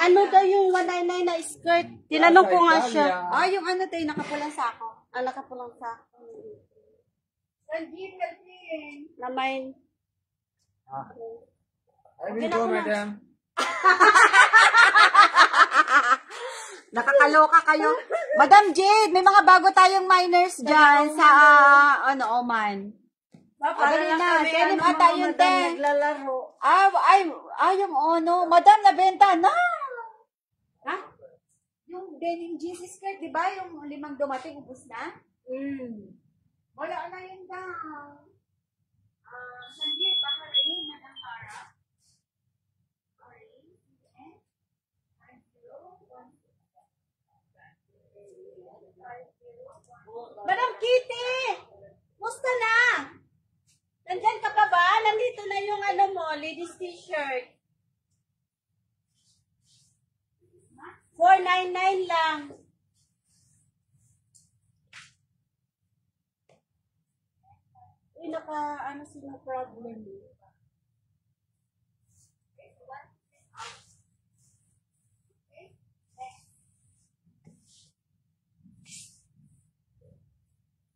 Ano daw yung 199 na skirt? Tinanong ko nga siya. Yung ano tayo, nakapulang sako. Nakapulang sa Sanjeev, Calvin. na may I will go, madam. Nakakaloka kayo. Madam Jade, may mga bago tayong minors dyan sa, Oman. Dali na, kaya naman tayo, te. naglalaro. Yung Madam, nabenta na. Ha? Yung denim jeans skirt, di ba? Yung 5 dumating, ubus na? Wala na yun daw. Sanjeev, baka rin, Madam Cara. Madam Kitty! Musta na? Nandyan ka pa ba? Nandito na yung ladies t-shirt. 499 lang. Sino problem?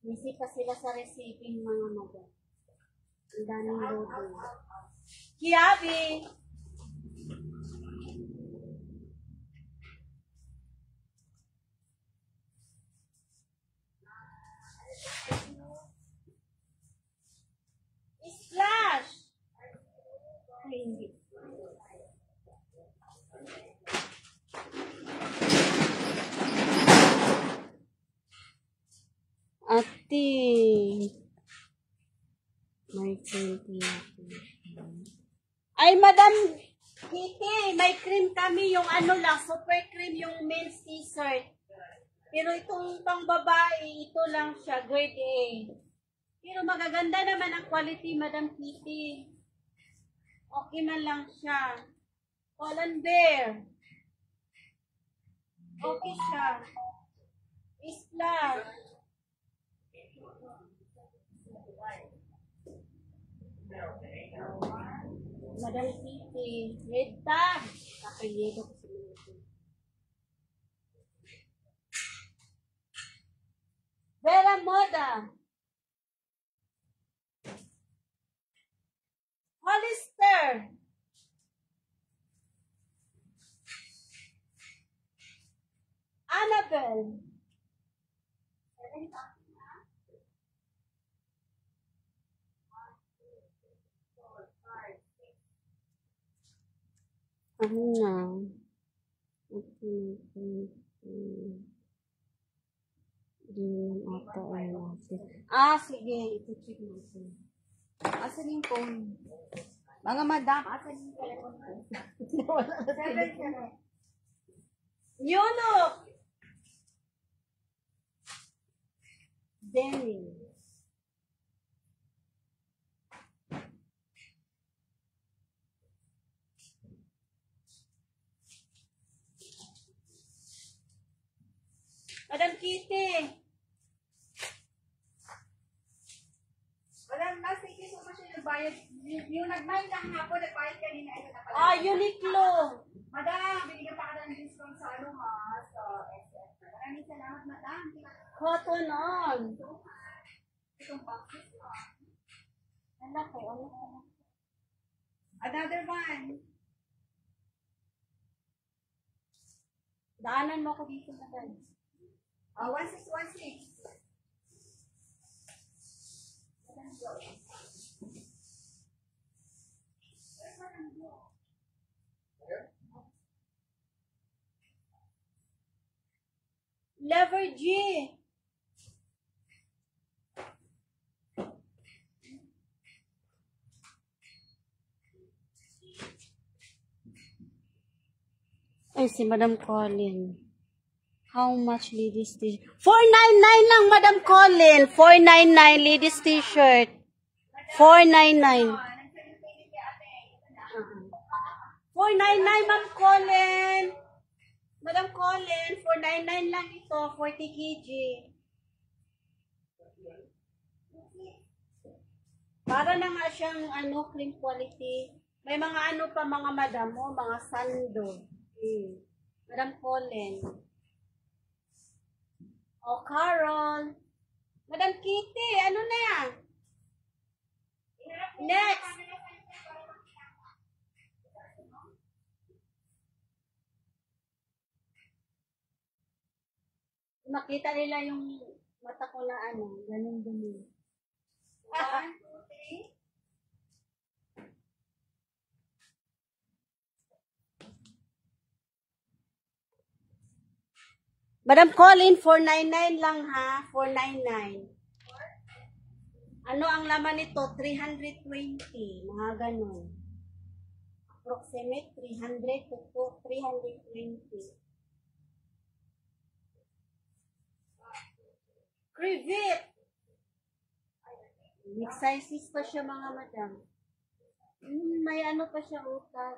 Busy pa sila sa receiving, mga madam. Ang daming loading. Kiabi! Splash! Ay, hindi. Ate, may cream ay, Madam Kitty, may cream kami, yung super cream, yung men's t-shirt. Pero itong pang babae, ito lang siya, grade A. Pero magaganda naman ang quality, Madam Kitty. Okay man lang siya. Holland Bear. Okay siya. Splash. Madam Kitty, red tag. Kakayego ko sa mga. Vera Moda. Hollister. Annabelle. Na? Sige. Ito-check natin. Asan yung phone? Mga madam, asan yung telephone ko? New look. Denim. Madam Kitty. Madam, sige, so much yung bayad. Yung nag-mind lang ako, nagbayad kanina. Ito na pala. Uniqlo. Madam, binigyan pa ka ng discount sa sa SF. Maraming salamat, madam. Cotton on. Itong boxes. Anak ko. Another one. Daanan mo ko dito, madam. 1616. Lever G. Ay, si Madam Colin. How much ladies t-shirt? 499 lang, Madam Colin. 499 ladies t-shirt. 499. 499, Ma'am Colin. Madam Colin, 499 lang ito. 40 kg. Para na nga siyang cream quality. May mga pa mga madam mo, mga sando. Madam Colin. Oh, Carol. Madam Kitty, ano na? Next. Makita nila yung mata ko na ganun. 1, 2, 3. Madam Colin, 499 lang ha. 499. Ano ang laman nito? 320. Mga ganun. Approximate 300 to 320. Privet! Big sizes pa siya mga madam. May pa siya utag.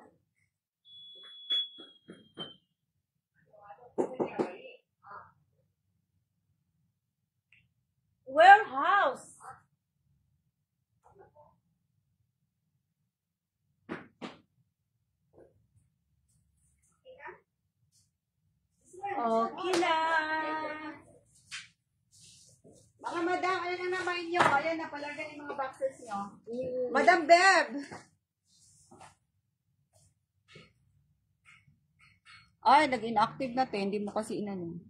Warehouse. Okay na. Mga madam, ano na naman nyo? Ayan, napalagan yung mga boxes nyo. Madam Beb! Ay, nag-inactive na to. Hindi mo kasi inano.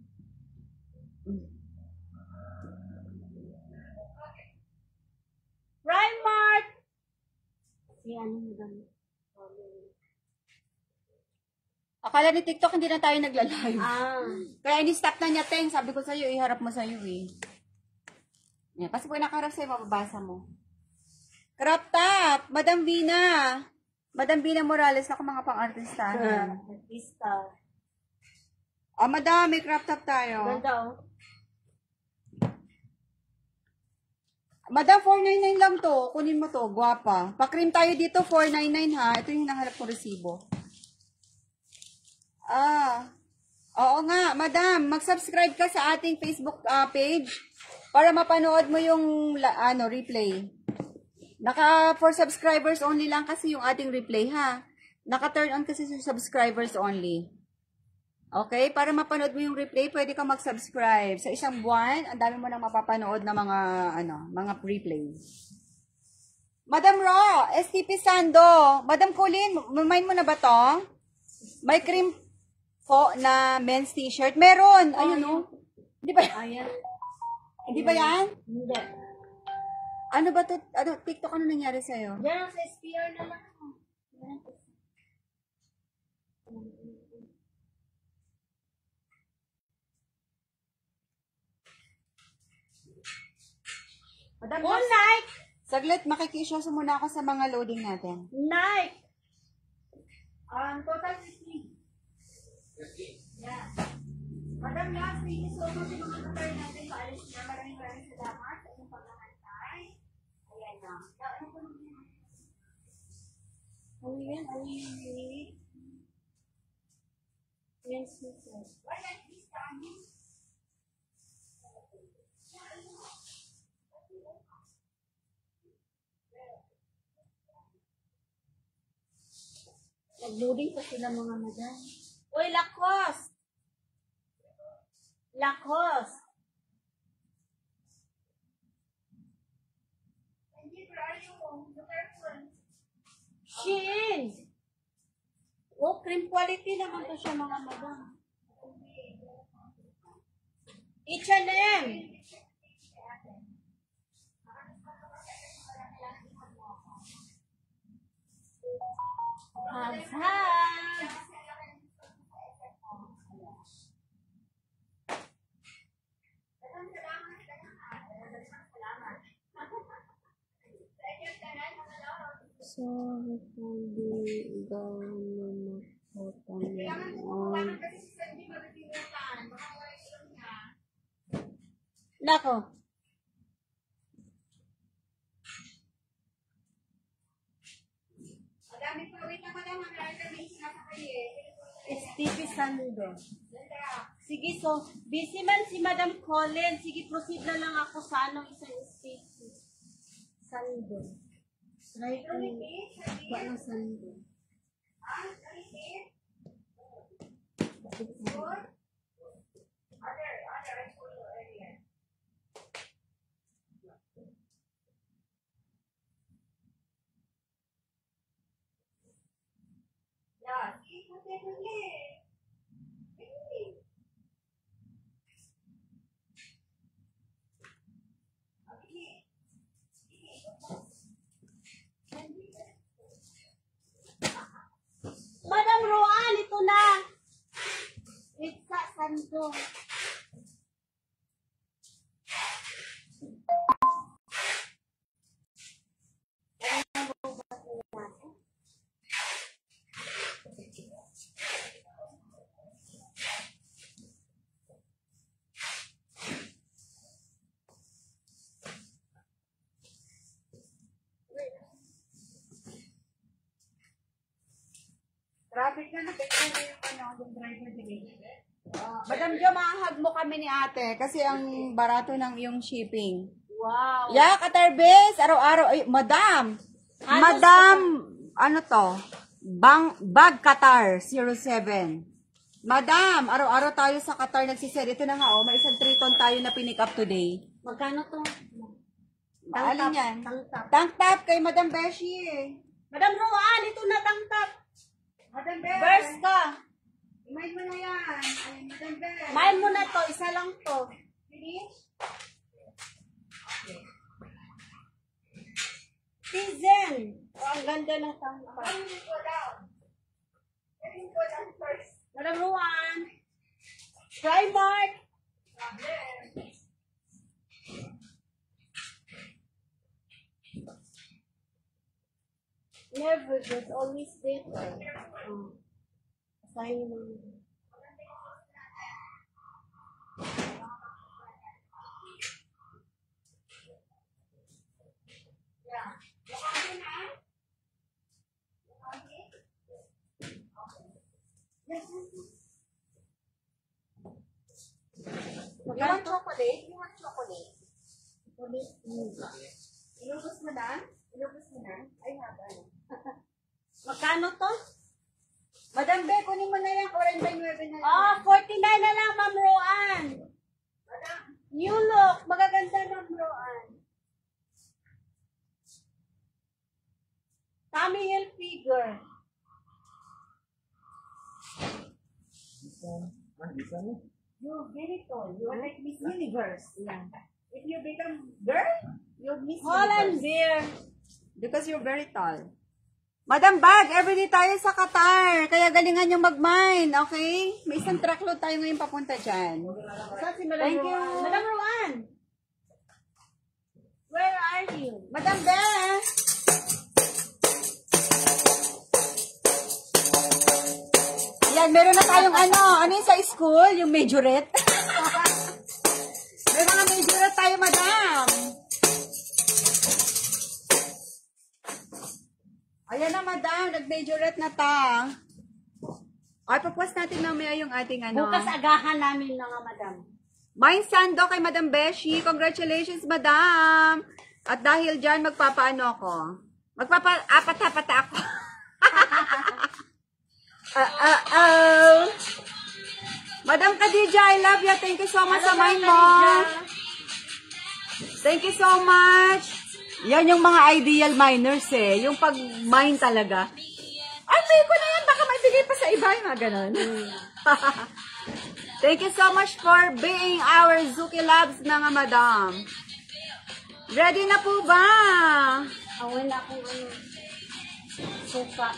Primark! Madam. Akala ni TikTok hindi na tayo nagla-live. Kaya ini-stop na niya, Teng. Sabi ko sa'yo, iharap mo sa'yo eh. Yan, kasi pag nakaharap sa'yo, mababasa mo. Crop top! Madam Vina! Madam Vina Morales, ako mga pang-artistahan. Artista. Madam, may crop top tayo. Ganda oh. Madam, 499 lang to. Kunin mo to. Guwapa. Pa-cream tayo dito, 499 ha. Ito yung hinahanap ko resibo. Oo nga. Madam, mag-subscribe ka sa ating Facebook page para mapanood mo yung replay. For subscribers only lang kasi yung ating replay ha. Naka-turn on kasi sa subscribers only. Okay? Para mapanood mo yung replay, pwede kang mag-subscribe. Sa isang buwan, ang dami mo nang mapapanood na mga replay. Madam Ro, STP Sando. Madam Colin, remind mo na ba to? May cream po na men's t-shirt. Meron. Ayun o. Hindi ba yan? Ayan. Hindi ba yan? Hindi. Ano ba to? TikTok, ano nangyari sa'yo? Diyan sa SPR na lang. Madam, Nike! saglit, makikisyoso muna ako sa mga loading natin. Nike! Total 15. Yeah. Madam, last, thank you so much sa mga kapar natin. Paalis na. Maraming salamat sa inyong paghahantay. Ayan na. Ano yan? Ano yung men's t-shirt? Nag-loading pa sila mga madam. Uy, Lacoste! Lacoste! Shein! Oh, cream quality naman to siya mga madam. H&M! Hazard! Sorry for the Nako. Madami pa. Wait lang, madam. May isa pa kayo eh. STP Sando. Sige, so, busy man si Madam Colin. Sige, proceed na lang ako sa anong isang STP. Sando. Try ko. Paano Sando? Madam Roan, ito na. Pizza Sando. Traffic na nakita na yung driver dito. Madam Jo, mahahag mo kami ni ate kasi ang barato ng iyong shipping. Wow. Yeah, Katarbes, araw-araw. Ay, madam! Ano to? Bag Qatar 07. Madam, araw-araw tayo sa Qatar nagsisend. Ito na nga, oh, may isang 3 ton tayo na pinick up today. Magkano to? Alin yan? Tangtap. Tank top kay Madam Beshi eh. Madam Roan, ito na tangtap. Madam Beshi. Burst ka. Imayin mo na yan. Ay, Madam Beshi. Main mo na to, isa lang to. Finish? Tizen. Oh, ang ganda ng tangtap. Go down. Let him go down first. Madam Roan. Try Mark. Never good, always better. Assign mo. You want chocolate? You want chocolate? Ulit. Inubos mo na? Inubos mo na? Ay, haba. Magkano to? Madam Be, kunin mo na yan. 49 na yan. Ah, 49 na lang, Ma'am Roan. Madam. New look. Magaganda, Ma'am Roan. Tommy Hilfiger. You're very tall. You're like Miss Universe. Yeah. If you become girl, you're Miss Holland Universe. Beer. Because you're very tall. Madam Bag, everyday tayo sa Qatar. Kaya galingan yung mag-mine, okay? May isang truckload tayo ngayon papunta dyan. Saan si Madam Thank Roan? you. Madam Roan. Where are you? Madam Be! Yan, meron na tayong ano yung sa school? Yung majorette? May mga majorette tayo, madam. Ayan na, madam. Nag-majorette na ta. Ay, papuas natin mamaya yung ating ano. Bukas agahan namin na nga, Madam. Mine Sando kay Madam Beshi. Congratulations, madam. At dahil dyan, magpapaano ako. Magpapa-apat-apata ako. Madam Khadija, I love you. Thank you so much sa mine mo. Thank you so much. Yan yung mga ideal miners eh. Yung pag-mine talaga. Ay, may ko na yan. Baka maibigay pa sa iba yung mga ganun. Thank you so much for being our Zuki Labs mga madam. Ready na po ba? Awin na akong ano. Suka.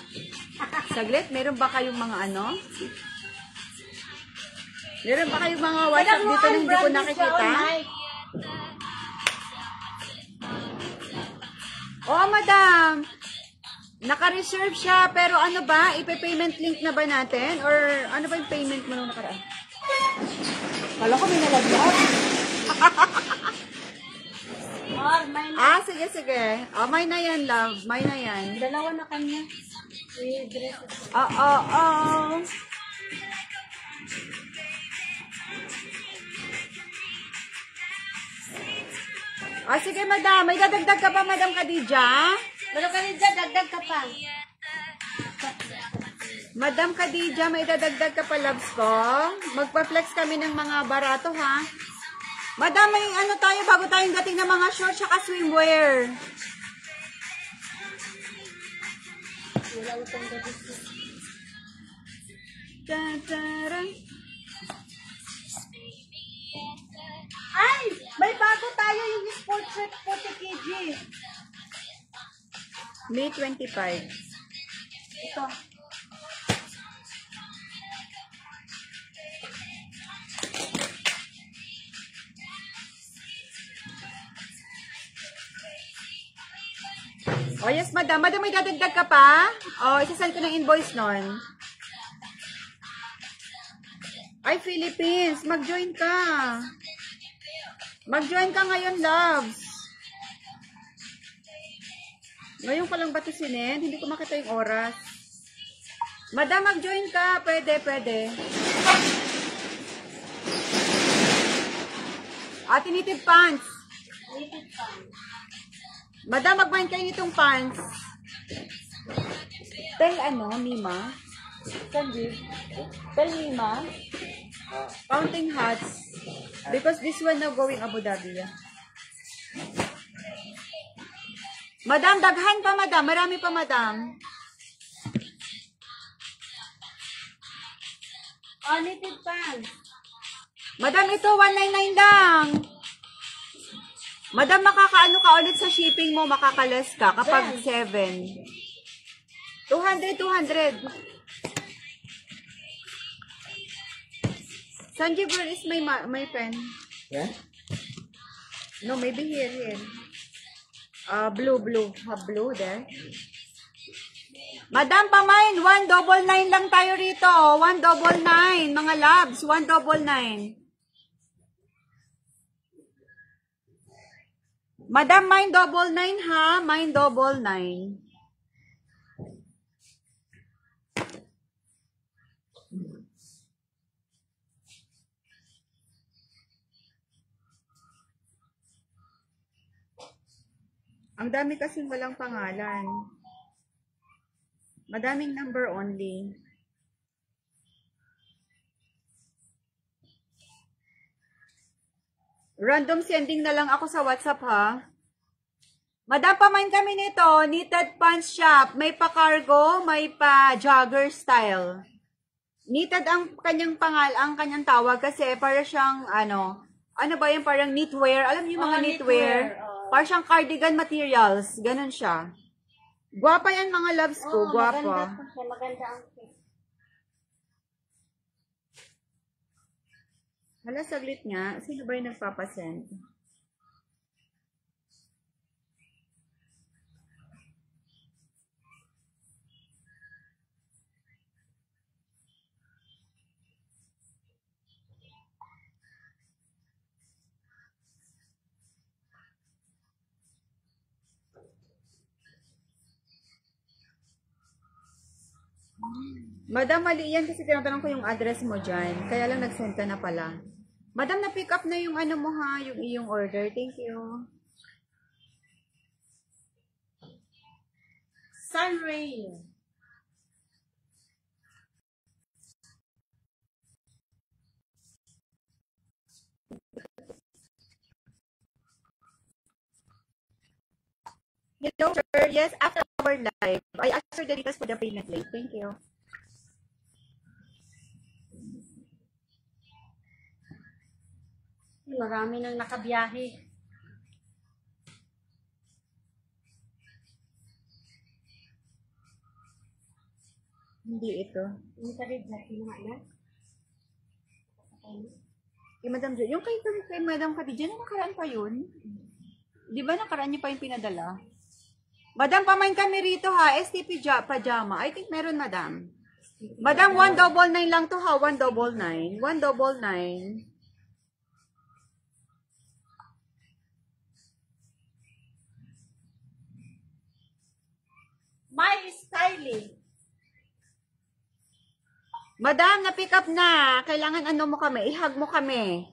Saglit, meron ba kayong mga ano? Meron ba kayong mga WhatsApp dito na hindi ko nakikita? Oo, madam. Naka-reserve siya, pero ano ba? Ipe-payment link na ba natin? Or ano ba yung payment mo nung nakaraan? Kala ko may nalaglag. Or, may na. Ah, sige, sige. Oh, may na yan, love. May na yan. Dalawa na kanya. Dress. Oh. Ah, sige, madam. May dadagdag ka pa, madam Khadija? Pero kanina, dagdag ka pa. Madam Khadija, may dadagdag ka pa, loves ko. Magpa-flex kami ng mga barato, ha? Madam, may ano tayo bago tayong dating ng mga shorts at swimwear. Wala utang gabi. Tataran. Ay! May bago tayo yung sports shirt 40 kg. May 25. Ito. Oh, yes, madam. Madam, may dadagdag ka pa? Oh, isasend ko ng invoice nun. Ay, Philippines. Mag-join ka. Mag-join ka ngayon, loves. Ngayon pa lang ba ito sinend? Hindi ko makita yung oras. Madam, mag-join ka. Pwede. Tinitib pants. Madam, mag-bind kayo nitong pants. Tell Mima? Sanjeev? Tell Mima? Counting hats. Because this one now going Abu Dhabi. Madam, daghan pa, madam. Marami pa, madam. Knitted pants. Madam, ito 199 lang. Madam, makakaano ka ulit sa shipping mo, makakalas ka kapag 7. 200. Sanjeev, where is my pen? Yeah? No, maybe here. Blue. Have blue there. Madam, pamain, 199 lang tayo rito. 199, mga labs, 199. Madam, mine 99 ha, mine 99. Ang dami kasing walang pangalan. Madaming number only. Random sending na lang ako sa WhatsApp, ha? Madam, pamain kami nito. Knitted pants shop. May pa-cargo, may pa-jogger style. Knitted ang kanyang ang kanyang tawag kasi para siyang, ano ba yung parang knitwear? Alam niyo yung mga knitwear? Para siyang cardigan materials. Ganon siya. Guwapa yan, mga loves ko. Guwapa. Maganda po siya. Maganda ang fit. Hala, saglit nga. Sino ba yung nagpapasend? Madam, mali yan kasi tinatanong ko yung address mo dyan. Kaya lang nag-send ka na pala. Madam, na-pick up na yung ano mo ha, yung iyong order. Thank you. Sunray. Hello, sir. Yes, after our live, I asked for the details for the payment link. Thank you. Marami nang nakabiyahe. Hindi ito. Yung karid na kinuha na. Kay Madam Jo. Yung kay Madam Khadija, na nakaraan pa yun? Di ba nakaraan niyo pa yung pinadala? Madam, pamain kami rito ha. STP pajama. I think meron, madam. Madam, 199 lang to ha. 199. 199. My styling. Madam, na-pick up na. Kailangan ano mo kami, ihag mo kami.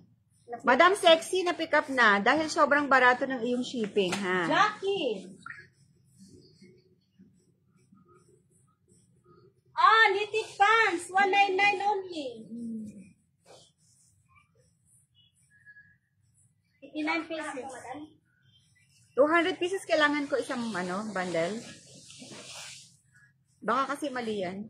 Madam Sexy, na-pick up na. Dahil sobrang barato ng iyong shipping, ha? Jackie. Ah, knitted pants. 199 only. 89 pesos. 200 pieces kailangan ko isang bundle. Baka kasi mali yan.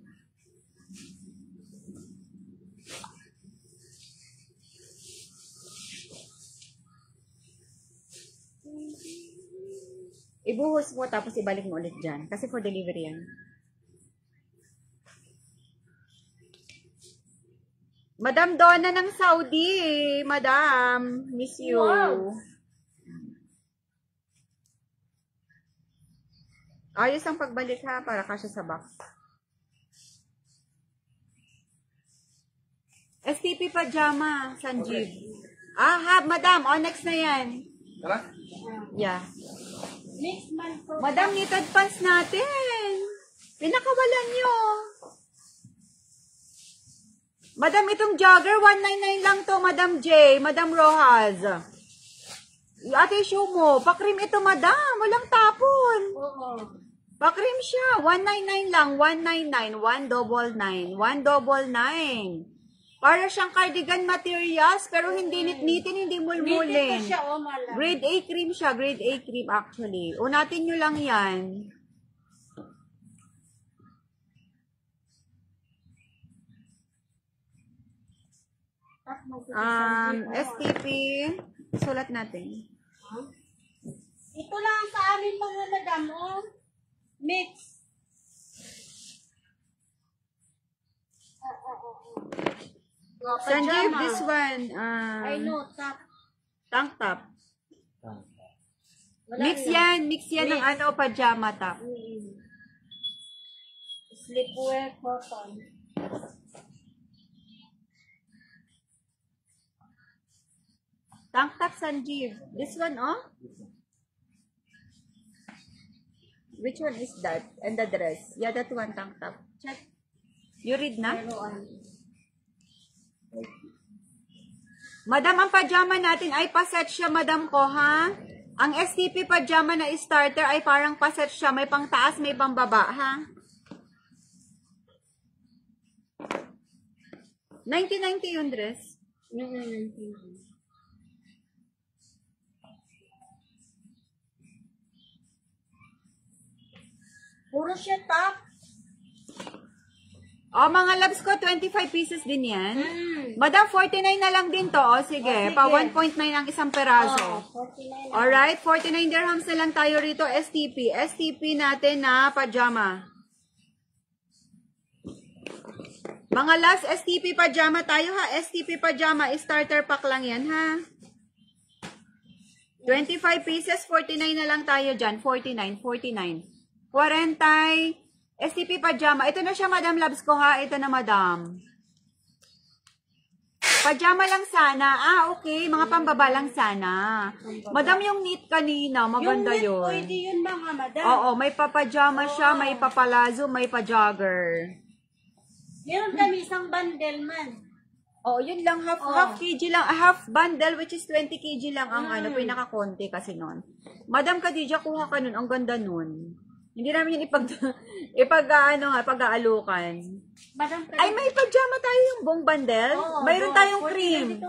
Ibuhos mo tapos ibalik mo ulit dyan. Kasi for delivery yan. Madam Donna ng Saudi. Madam, miss you. Wow. Ayos ang pagbalik ha, para kasya sa box. STP Pajama, Sanjeev. Ah, madam. Next na yan. Tara. Yeah. Next month for Madam, knitted pants natin. Pinakawalan nyo. Madam, itong jogger, 199 lang to, Madam J, Madam Rojas. Ate, show mo. Pakrim ito, madam. Walang tapon. Oo. Pakrim siya. 199 lang. 199. 199. 199. Para siyang cardigan materials, pero hindi nitnitin, hindi Knitted mulmulin. ko siya, malam. Grade A cream siya. Grade A cream actually. Unatin nyo lang yan. STP. Sulat natin. Ito lang sa amin mga madam, oh. Mix. Sanjeev, this one. I know, top. Tank top. Wala Mix yan. Mix yan ng pajama top. Sleepwear cotton. Tank top, Sanjeev. This one, oh? Which one is that? And the dress? Yeah, that one, tank top. Check. You read na? Madam, ang pajama natin ay paset siya, madam ko, ha? Ang STP pajama na starter ay parang paset siya. May pang taas, may pang baba, ha? 1990 yung dress. Puro siya top. Mga loves ko, 25 pieces din yan. Madam, 49 na lang din to. Sige, pa 1.9 ang isang peraso. 49. Alright, 49 dirhams na lang tayo rito, STP. STP natin na pajama. Mga last STP pajama tayo ha. STP pajama, starter pack lang yan ha. 25 pieces, 49 na lang tayo dyan. 49, 49. 40. STP pajama. Ito na siya, Madam Labs ko ha. Ito na, Madam. Pajama lang sana. Okay. Mga pambaba lang sana. Madam, yung knit kanina. Maganda Yung knit, yun. pwede yun mga madam. Oo, may papajama siya, may papalazo, may pajogger. Meron kami isang bundle man. Oo, yun lang. Half kg lang. Half bundle, which is 20 kg lang ang pinaka-konti kasi nun. Madam Khadija, kuha ka nun. Ang ganda nun. Hindi namin yun pag-aalukan. Madam, Ay, may pajama tayo yung buong bundle. Mayroon tayong cream.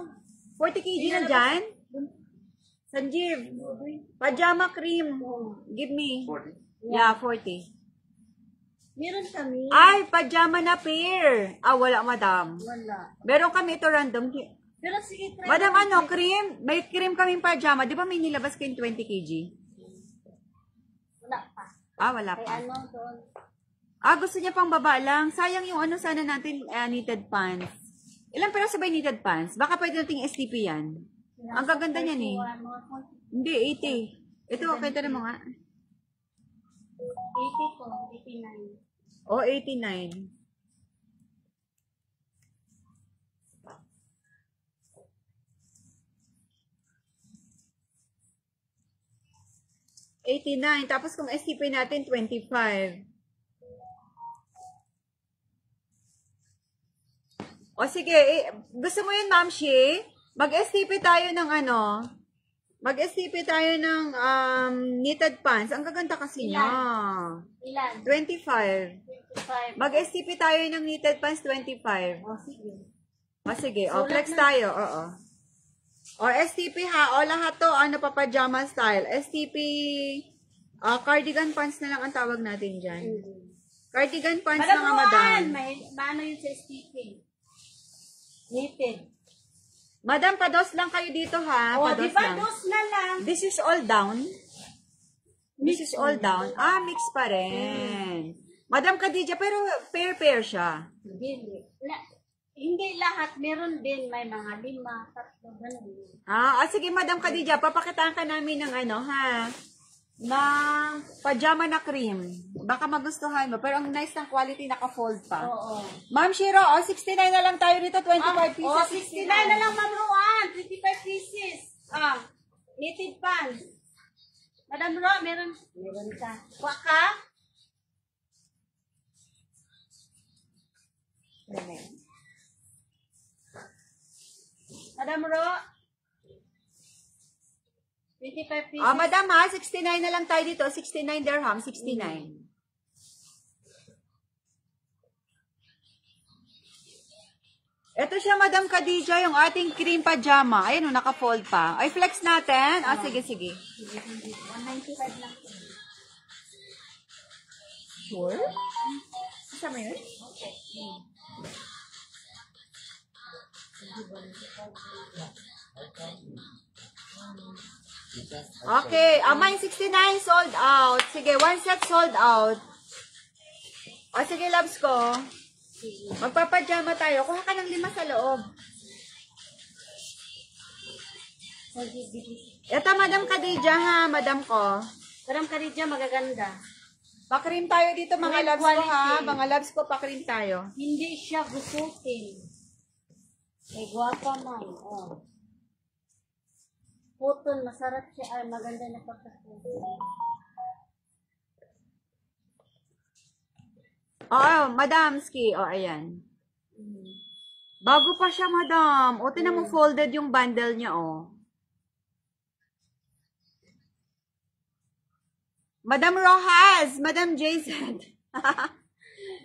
40 kg na dyan. Sanjeev, pajama cream. Give me. 40. Yeah, 40. meron kami. Ay, pajama na pair. Wala, madam. Wala. Meron kami ito random. Pero sige, try. Madam, cream? May cream kaming pajama. Di ba may nilabas kayong 20 kg? Wala pa. Wala Kay pa. ano doon. Gusto niya pang baba lang. Sayang yung sana natin knitted pants. Ilang peraso ba yung knitted pants? Baka pwede nating STP yan. Ang gaganda niyan eh. Hindi, 80. Ito, kita na mo nga. 80 ko, 89. 89. $89. Tapos kung STP natin, 25. O sige, gusto mo yun, Ma'am Shi? Mag-STP tayo ng ano? Mag-STP tayo ng knitted pants. Ang gaganda kasi niya. Ilan? 25. 25. Mag-STP tayo ng knitted pants, 25. O, sige. O sige, o flex tayo. Oo. O STP ha, o lahat to, ano pa pajama style. STP, cardigan pants na lang ang tawag natin dyan. Cardigan pants Madam mga madam. Maano yun sa STP? Knitted. Madam, pados lang kayo dito ha. O, Pados di ba lang. dos na lang? This is all down. This is all down. Mix pa rin. Madam Khadija, pero pair siya. Hindi lahat. Meron din. May mga 5, 3, ganun. Sige Madam Khadija, papakitaan ka namin ng ano ha. Ng pajama na cream. Baka magustuhan mo. Pero ang nice ng quality, naka-fold pa. Oo. Ma'am Shiro, 69 na lang tayo dito. 25 pieces. 69 na lang, Ma'am Roan. 25 pieces. Knitted pants. Madam Ro, meron ka. Kuha ka? Madam Ro, 25 pieces. Madam ha, 69 na lang tayo dito. 69 dirham, 69. Ito siya, Madam Khadija, yung ating cream pajama. Ayun, naka-fold pa. Ay, flex natin. Sige. 195 lang. Sure? Kasama yun? Okay. Mine 69 sold out. Sige, one set sold out. Sige, loves ko. Magpapajama tayo. Kuha ka ng 5 sa loob. Ito, Madam Khadija ha, Madam ko. Madam Khadija, magaganda. Pakrim tayo dito, mga Great loves ko ha. quality. Mga loves ko, pakrim tayo. Hindi siya gusutin. May guwapa man. Puton, masarap siya. Ay, maganda na pagkakutin. Madam Ski. Ayan. Bago pa siya, Madam. Tinan mo folded yung bundle niya, Madam Rojas, Madam Jason.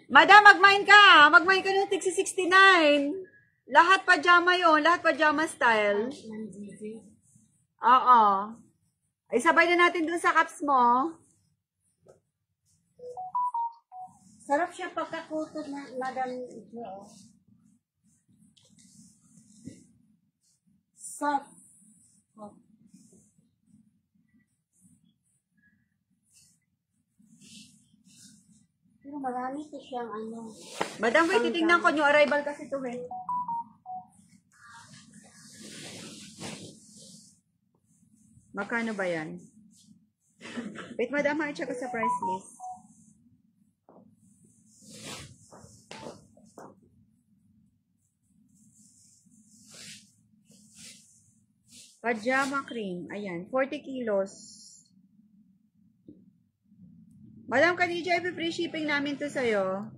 Madam, mag-mine ka. Mag-mine ka ng tig 69. Lahat pajama yon, lahat pajama style. Oo. Ay, sabay na natin dun sa caps mo. Sarap siya pagkakutot na Madam Jo. Soft. Pero marami to siyang ano. Madam, wait, titignan ko. New arrival kasi ito, Magkano ba yan? Wait, Madam, i-check ko sa price list. Pajama cream. Ayan, 40 kilos. Madam Khadija, i-free shipping namin to sa'yo.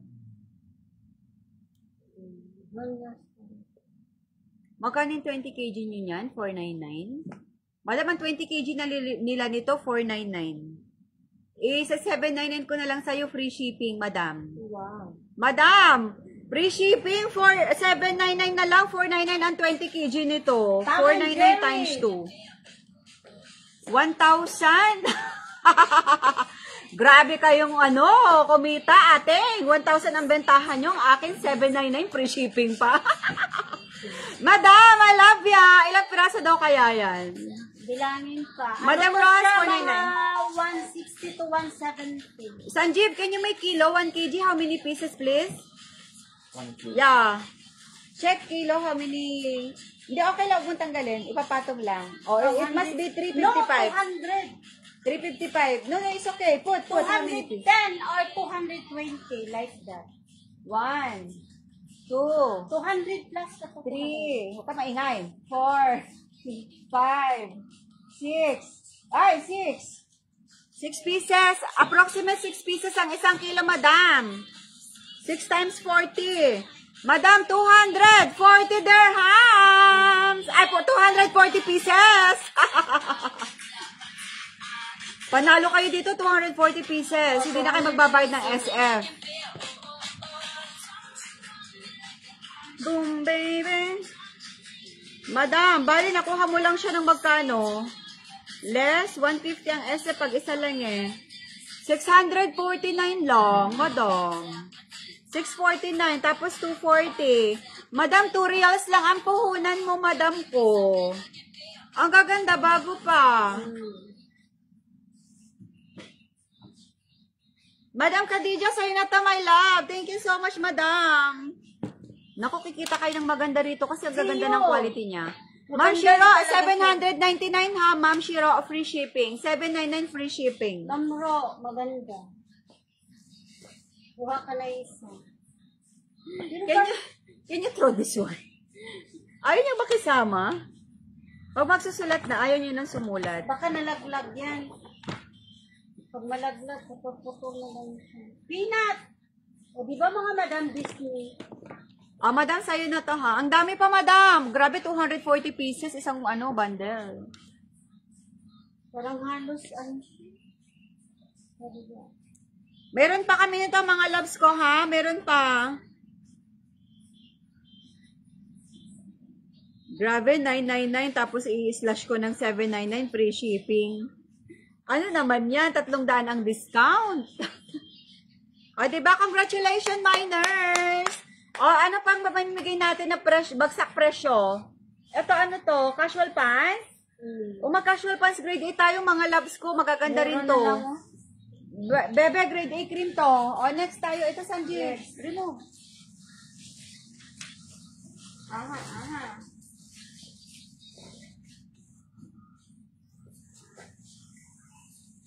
Magkano yung 20 kg nyo yan? 499? Madam, ang 20 kg na nila nito, 499. Sa 799 ko na lang sa'yo, free shipping, Madam. Wow. Madam, free shipping for 799 na lang, 499 ang 20 kg nito. 499 times 2. 1,000? Grabe kayong kumita, ate. 1,000 ang bentahan nyo. Ang akin, 799, free shipping pa. Madam, I love ya. Ilang piraso daw kaya yan? Bilangin pa. Madam Ano Ross, siya, 499. mga 160 to 170. Sanjeev, can you make kilo? 1 kg, how many pieces, please? 1 kilo. Yeah. Check kilo, how many... Hindi, okay lang, huwag mong tanggalin. Ipapatong lang. It must be 355. No, 200. 355. No, it's okay. Put how many 210 pieces? or 220, like that. 1, 2, 200 plus ka to. 3, huwag ka maingay. 4, 5, 6. Ay, 6. 6 pieces. Approximate 6 pieces ang 1 kilo, Madam. 6 times 40. Madam, 240 dirhams! Ay po, 240 pieces! Panalo kayo dito, 240 pieces. Hindi na kayo magbabayad ng SF. Boom, baby! Madam, bali nakuha mo lang siya ng magkano? Less, 150 ang SF pag isa lang eh. 649 lang, madam. 649, tapos 240. Madam, 2 reals lang ang puhunan mo, madam ko. Ang gaganda, bago pa. Madam Khadija, sa'yo na to, my love. Thank you so much, madam. Naku, kikita kayo ng maganda rito kasi ang gaganda ng quality niya. Ma'am Shiro, 799 ha. Ma'am Shiro, free shipping. 799 free shipping. Ma'am Ro, maganda. Buha ka na isa. Can you throw this one? Ayaw niyo ba kasama? Pag magsusulat na, ayaw niyo nang sumulat. Baka nalaglag yan. Pag malaglag, puputol na lang siya. Peanut! O, di ba mga Madam Disney? Madam, sa'yo na to ha. Ang dami pa, madam. Grabe, 240 pieces, isang bundle. Parang halos, Meron pa kami nito, mga loves ko ha. Meron pa. Grabe, 999, tapos i-slash ko ng 799, free shipping. Ano naman yan? 300 ang discount. O, diba? Congratulations, miners! O, ano pang mamimigay natin na bagsak presyo? Ito, ano to? Casual pants? O, mag-casual pants grade A tayo, mga loves ko. Magaganda rin to. Bebe, grade A cream to. O, next tayo. Ito, Sanji. Remove. Aha, aha.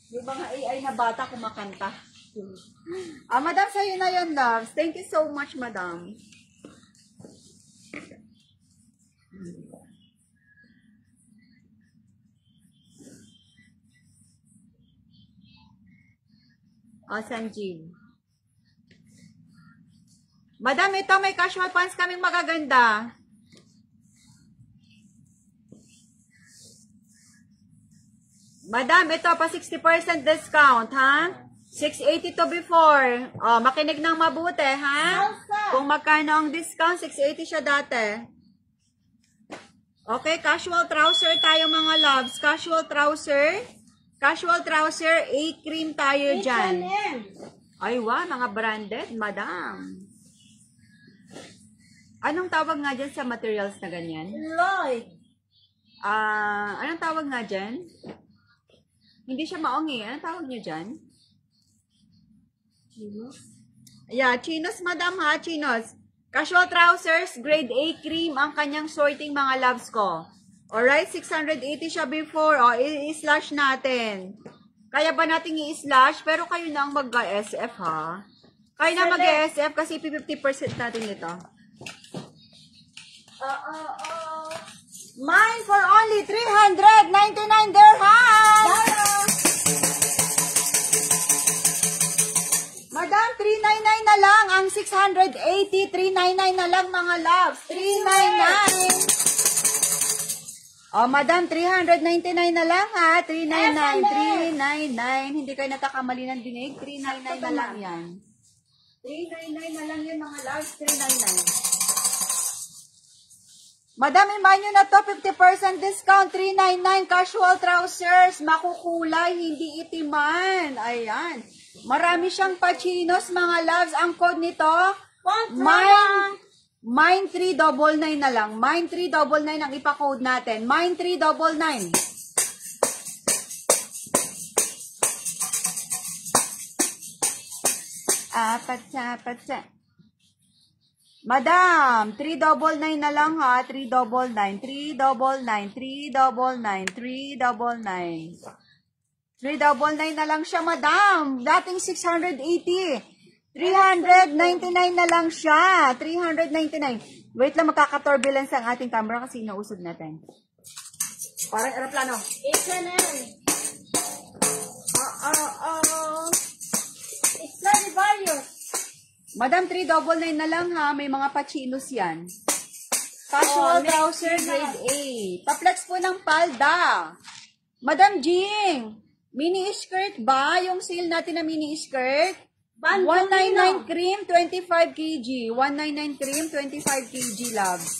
Yung mga AI na bata kumakanta. Madam, sa'yo na yun, loves. Thank you so much, madam. Sanjeev. Madam, ito may casual pants kaming magaganda. Madam, ito pa 60% discount, ha? 680 to before. O, makinig ng mabuti, ha? Kung magkano ang discount, 680 siya dati. Okay, casual trouser tayo, mga loves. Casual trouser. Casual trouser, A-cream tayo dyan. Ay, wow, mga branded, madam. Anong tawag nga dyan sa materials na ganyan? Lloyd. Anong tawag nga dyan? Hindi siya maong eh. Anong tawag nyo dyan? Chinos? Yeah, chinos, madam ha, chinos. Casual trousers, grade A cream, ang kanyang sorting, mga loves ko. Alright, 680 siya before. O, i-slash natin. Kaya ba natin i-slash? Pero kayo na ang mag-SF ha. Kayo na mag-SF kasi 50% natin ito. Mine for only 399 dirhams! Madam, 399 na lang. Ang 680, 399 na lang, mga loves. 399. Oh, madam, 399 na lang, ha? 399, 399. Hindi kayo natakamali ng dinig. 399 na lang yan. 399 na lang yan, mga loves. 399. Madam, iman nyo na to. 50% discount. 399. Casual trousers. Makukulay, hindi itiman. Ayan. Marami siyang pachinos, mga loves. Ang code nito, Mine 399 na lang. Mine 399 ang ipakode natin. Mine 399. Patsa. Madam, 399 na lang ha. 399. 399 na lang siya, madam. Dating 680. 399 na lang siya. 399. Wait lang, magkaka-turbulence ang ating camera kasi inausog natin. Parang aeroplano. H&M. It's Stradivarius. Madam, 399 na lang ha. May mga pachinos yan. Casual trouser, grade A. Pa-flex po ng palda. Madam Jing, mini skirt ba? Yung sale natin na mini skirt? 199 cream, 25 kg. 199 cream, 25 kg, loves.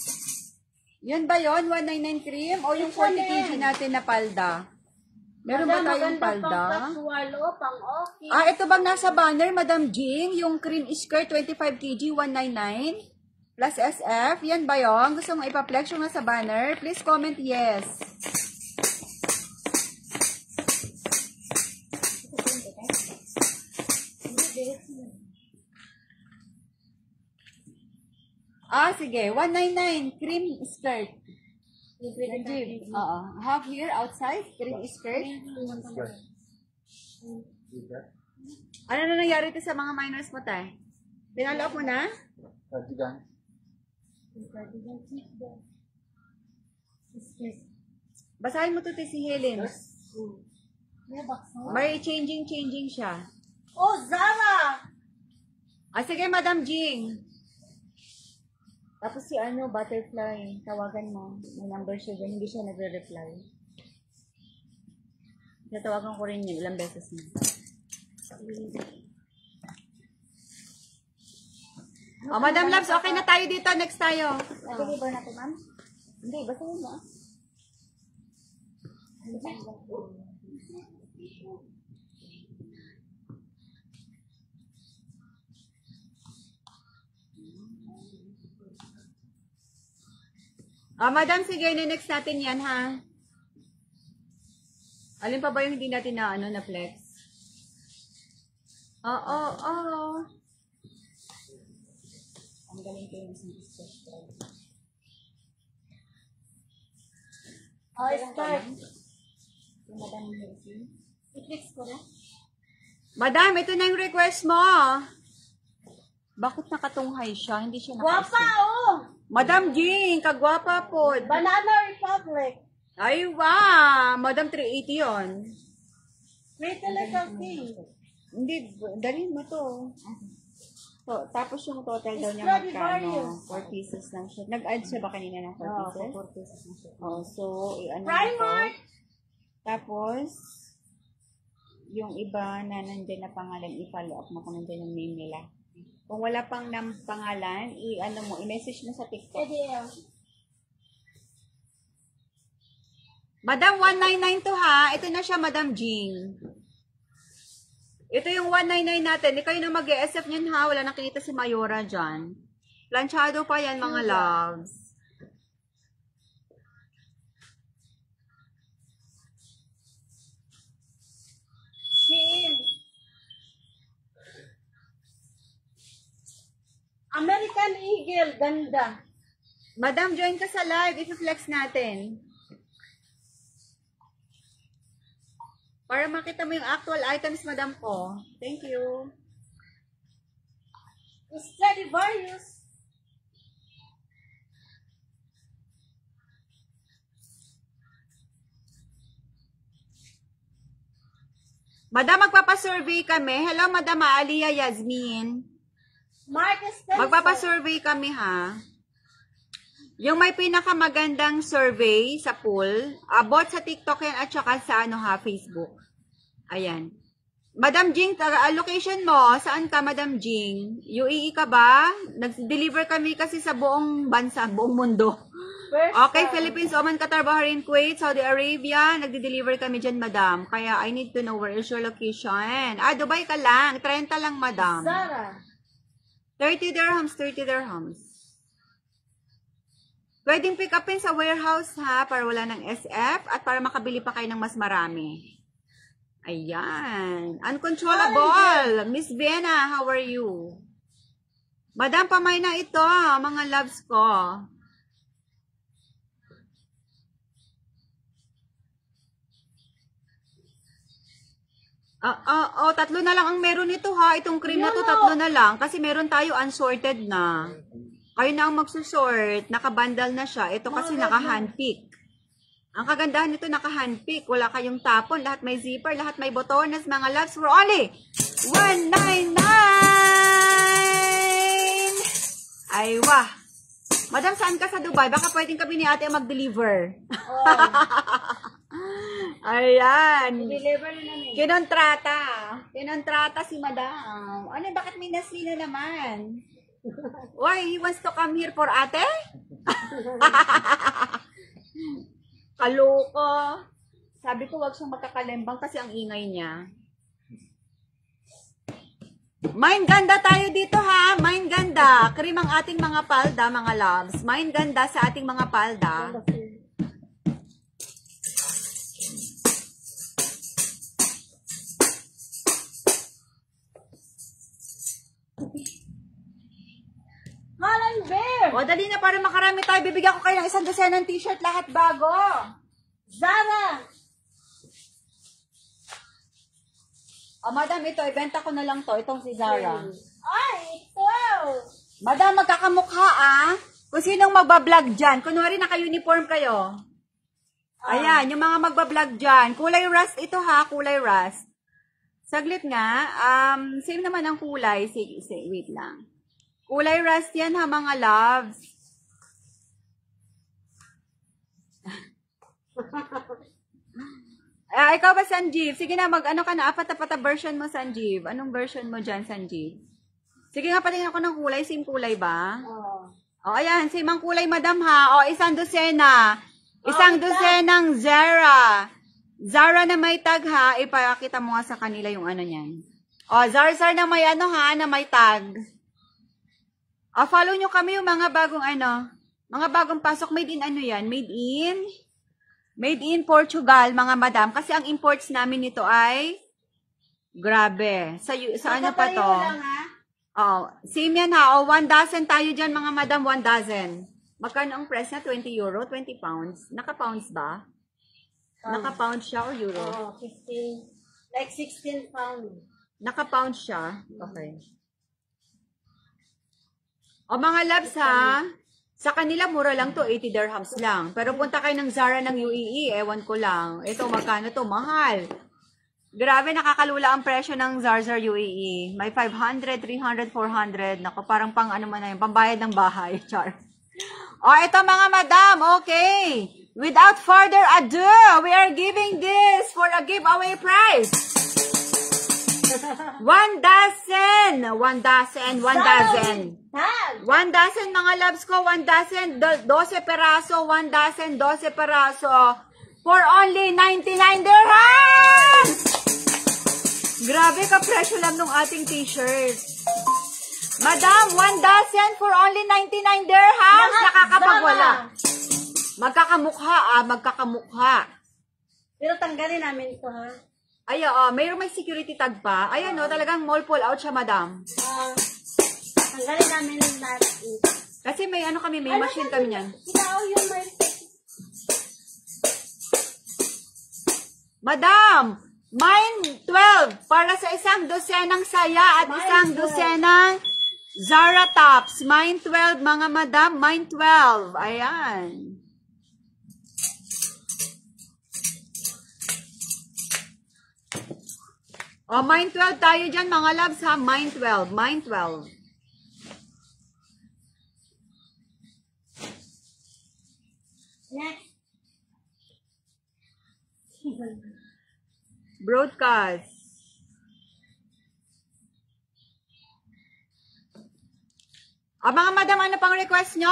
Yun ba yun? 199 cream? O yung 40 kg natin na palda? Meron ba tayong palda? Pang-okay. Ah, ito bang nasa banner, Madam Jing? Yung cream skirt, 25 kg, 199 plus SF. Yan ba yun? Gusto mong ipa-flex yung nasa banner? Please comment yes. Ah, sige. 199 cream skirt. Oo. Have here outside, cream skirt. Ano na nangyari ito sa mga minors mo, tay? Pinalo mo na? Cardigan. Basahin mo to si Helen. May changing siya. Oh, Zara! Ah, sige, Madam Jing. Tapos si Butterfly, tawagan mo. May number siya dyan, hindi siya nagre-reply. Natawagan ko rin yun, ilang beses na. Oh, Madam Labs, okay na tayo dito. Next tayo. Deliver na ito, ma'am? Hindi, basta yun mo. Ah, Madam, sige, next natin yan, ha? Alin pa ba yung hindi natin na flex? Oo. Ang galing ko yung special. Oh, start. Yung Madam Helsin. I-fix ko na. Madam, ito na yung request mo. Bakit nakatunghay siya? Hindi siya Guwapa, oh! Madam Jing, kagwapa po. Banana Republic. Ay, wow! Madam, 380 yun. Pretty Little Thing. Hindi, dalhin mo to. So, tapos yung total daw niya Stradivarius. magkano? 4 pieces lang siya. Nag-add siya ba kanina ng 4 pieces? 4 pieces na siya. Oh, so, ano Primark! Tapos, yung iba na nandyan na pangalan, i-follow up mo kung nandyan yung name nila. Kung wala pang pangalan, i-message mo sa TikTok. Madam, 199 to ha. Ito na siya, Madam Jing. Ito yung 199 natin. Hindi kayo na mag-e-SF niyan ha. Wala nakikita si Mayora dyan. Planchado pa yan, mga loves. American Eagle, ganda. Madam, join ka sa live. I-flex natin. Para makita mo yung actual items, Madam ko. Thank you. Stradivarius. Madam, magpapasurvey kami. Hello, Madam Aliyah Yasmin. Marcus Spencer. Magpapasurvey kami, ha? Yung may pinakamagandang survey sa pool, about sa TikTok yan at saka sa Facebook. Ayan. Madam Jing, location mo, saan ka, Madam Jing? UAE ka ba? Nag-deliver kami kasi sa buong bansa, buong mundo. Okay, Philippines, Oman, Qatar, Bahrain, Kuwait, Saudi Arabia, nagde-deliver kami dyan, Madam. Kaya I need to know where is your location. Ah, Dubai ka lang. 30 lang, Madam. Zara. 30 dirhams, 30 dirhams. Pwedeng pick upin sa warehouse ha, para wala ng SF at para makabili pa kayo ng mas marami. Ayan. Uncontrollable. Miss Vienna, how are you? Madam, pamay na ito, mga loves ko. Tatlo na lang ang meron nito ha. Itong cream na to, tatlo na lang. Kasi meron tayo unsorted na. Kayo na ang magsusort. Nakabundle na siya. Ito kasi naka-handpick. Ang kagandahan nito, naka-handpick. Wala kayong tapon. Lahat may zipper. Lahat may botones. Mga loves for only $199! Ay, wah. Madam, saan ka sa Dubai? Baka pwedeng kami ni ate mag-deliver. Oh, Ayan. deliver na namin. Kinontrata si madam. Ano, bakit may nasli na naman? Why, he wants to come here for ate? Kaloko. Sabi ko, wag siyang magkakalembang kasi ang ingay niya. Mind ganda tayo dito ha. Mind ganda. Cream ang ating mga palda, mga loves. Mind ganda sa ating mga palda. Holland Bear! O, dali na para makarami tayo. Bibigyan ko kayo ng 1 dosenang t-shirt. Lahat bago. Zara! O, madam, ito. Ibenta ko na lang to. Itong si Zara. Ay, ito! Madam, magkakamukha ah. Kung sinong magbablog dyan. Kunwari naka-uniform kayo. Ayan, yung mga magbablog dyan. Kulay rust ito ha. Kulay rust. Saglit nga. Same naman ang kulay. Sige, wait lang. Kulay rust yan ha, mga loves. Ikaw ba, Sanjeev? Sige na, mag-ano ka na. Apat-apata version mo, Sanjeev. Anong version mo dyan, Sanjeev? Sige nga, patingin ako ng kulay. Same kulay ba? Oh. O, ayan. Same ang kulay, madam ha. O, 1 dosena. 1 dosenang Zara. Zara na may tag ha. Ipakita mo nga sa kanila yung ano niyan. O, Zara na may ano ha, na may tag. O, follow nyo kami yung mga bagong ano. Mga bagong pasok. Made in ano yan? Made in Portugal, mga madam. Kasi ang imports namin nito ay grabe. Sa ano pa to? Lang, ha? Oh, same yan ha. O, 1 dozen tayo dyan, mga madam. 1 dozen. Magkano ang price na? 20 euro? 20 pounds? Naka-pounds ba? Naka-pounds siya o euro? Oh, 15. Like 16 pounds. Naka-pounds siya? Okay. O, mga loves ha. Sa kanila, mura lang to, 80 dirhams lang. Pero punta kayo ng Zara ng UAE, ewan ko lang. Ito, magkano to? Mahal. Grabe, nakakalula ang presyo ng Zara UAE. May 500, 300, 400. Naku, parang pang ano man na yun, pambayad ng bahay. Char. O, ito mga madam, okay. Without further ado, we are giving this for a giveaway price. 1 dozen. 1 dozen. 1 dozen. Tag! 1 dozen mga loves ko, 1 dozen, 12 peraso, 1 dozen, 12 peraso, for only 99 dirhams! Grabe ka, presyo lang ng ating t-shirt. Madam, 1 dozen for only 99 dirhams, nakakapagwala. Magkakamukha magkakamukha. Pero tanggalin namin ito, ha? Ay, mayroong may security tag pa. Ayan, talagang mall pull out siya, madam. Tanggalin namin lahat. Kasi may ano kami, may machine kami niyan. Ikaw yung may... Madam, mine 12 para sa 1 dosenang saya at 1 dosenang Zara tops. Mine 12, mga madam, mine 12. Ayan. O, mine 12 tayo dyan, mga loves ha. Mine 12, mine 12. Next. Broadcast. Mga madam, ano pang request nyo?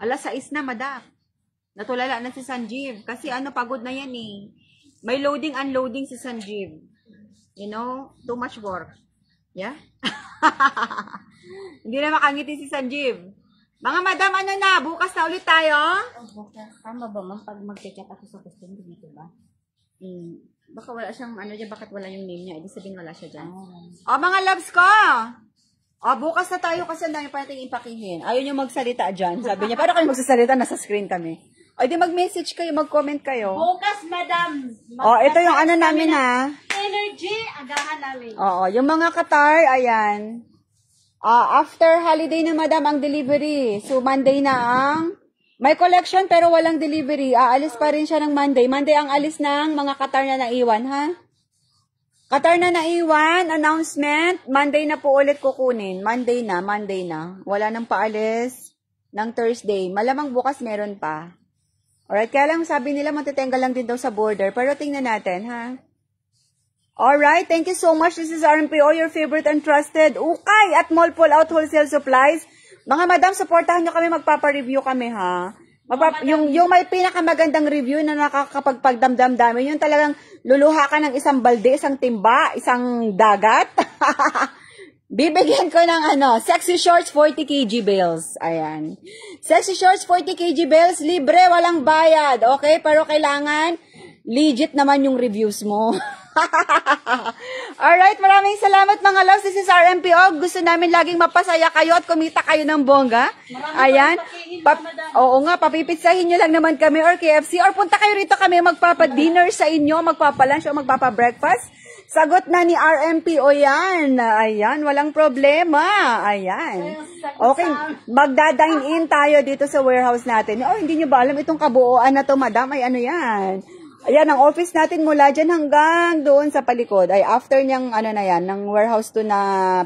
Alas 6 na, madam. Natulala na si Sanjeev. Kasi pagod na yan eh. May loading, unloading si Sanjeev. You know, too much work. Yeah? Hindi na makangiti si Sanjeev. Mga madam, bukas na ulit tayo? Bukas. Tama ba, ma'am? Pag mag-check ako sa question, dito ba? Baka wala siyang, bakit wala yung name niya? Ibig sabihin wala siya dyan. Mga loves ko! Bukas na tayo kasi ang dami pa natin ipakihin. Ayaw niyo magsalita dyan. Sabi niya, paano kayo magsasalita? Nasa screen kami. Di mag-message kayo, mag-comment kayo. Bukas, madam. Ito yung namin ha. Energy, agahan namin. Yung mga Qatar, ayan. After holiday na madam ang delivery. So, Monday na ang... May collection pero walang delivery. Aalis pa rin siya ng Monday. Monday ang alis ng mga Qatar na naiwan, ha? Qatar na naiwan, announcement, Monday na po ulit kukunin. Monday na. Wala nang paalis ng Thursday. Malamang bukas meron pa. Alright, kaya lang sabi nila matitenggal lang din daw sa border. Pero tingnan natin, ha? Alright, thank you so much. This is RMPO, your favorite and trusted ukay at mall pull-out wholesale supplies. Mga madam, supportahan nyo kami, magpapa-review kami, ha? Yung may pinakamagandang review na nakakapagpagdamdam-dami, yung talagang luluha ka ng isang balde, isang timba, isang dagat. Bibigyan ko ng Sexy Shorts 40 kg bills. Ayan. Sexy Shorts 40 kg bills, libre, walang bayad. Okay? Pero kailangan legit naman yung reviews mo. Alright, maraming salamat mga loves. This is RMPO. Gusto namin laging mapasaya kayo at kumita kayo ng bongga. Ayan. Oo nga, papipitsahin nyo lang naman kami or KFC. Or punta kayo rito kami magpapa-dinner sa inyo, magpapa-lunch o magpapa-breakfast. Sagot na ni RMPO yan. Ayan, walang problema. Ayan. Okay, magdadine-in tayo dito sa warehouse natin. Oh, hindi nyo ba alam itong kabuuan na to, madam? Ay, ano yan? Ayan, ang office natin mula dyan hanggang doon sa palikod. Ay, after niyang, ng warehouse to na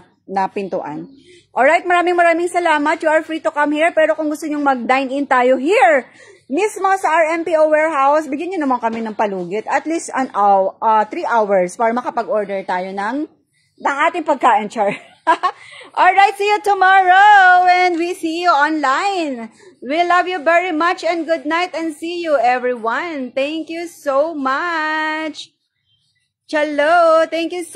pintuan. Alright, maraming salamat. You are free to come here. Pero kung gusto nyong mag-dine-in tayo here, mismo sa RMPO warehouse, bigyan nyo naman kami ng palugit. At least 3 hours para makapag-order tayo ng ating pagkain, char. Alright, see you tomorrow and we see you online. We love you very much and good night and see you everyone. Thank you so much. Chalo, thank you so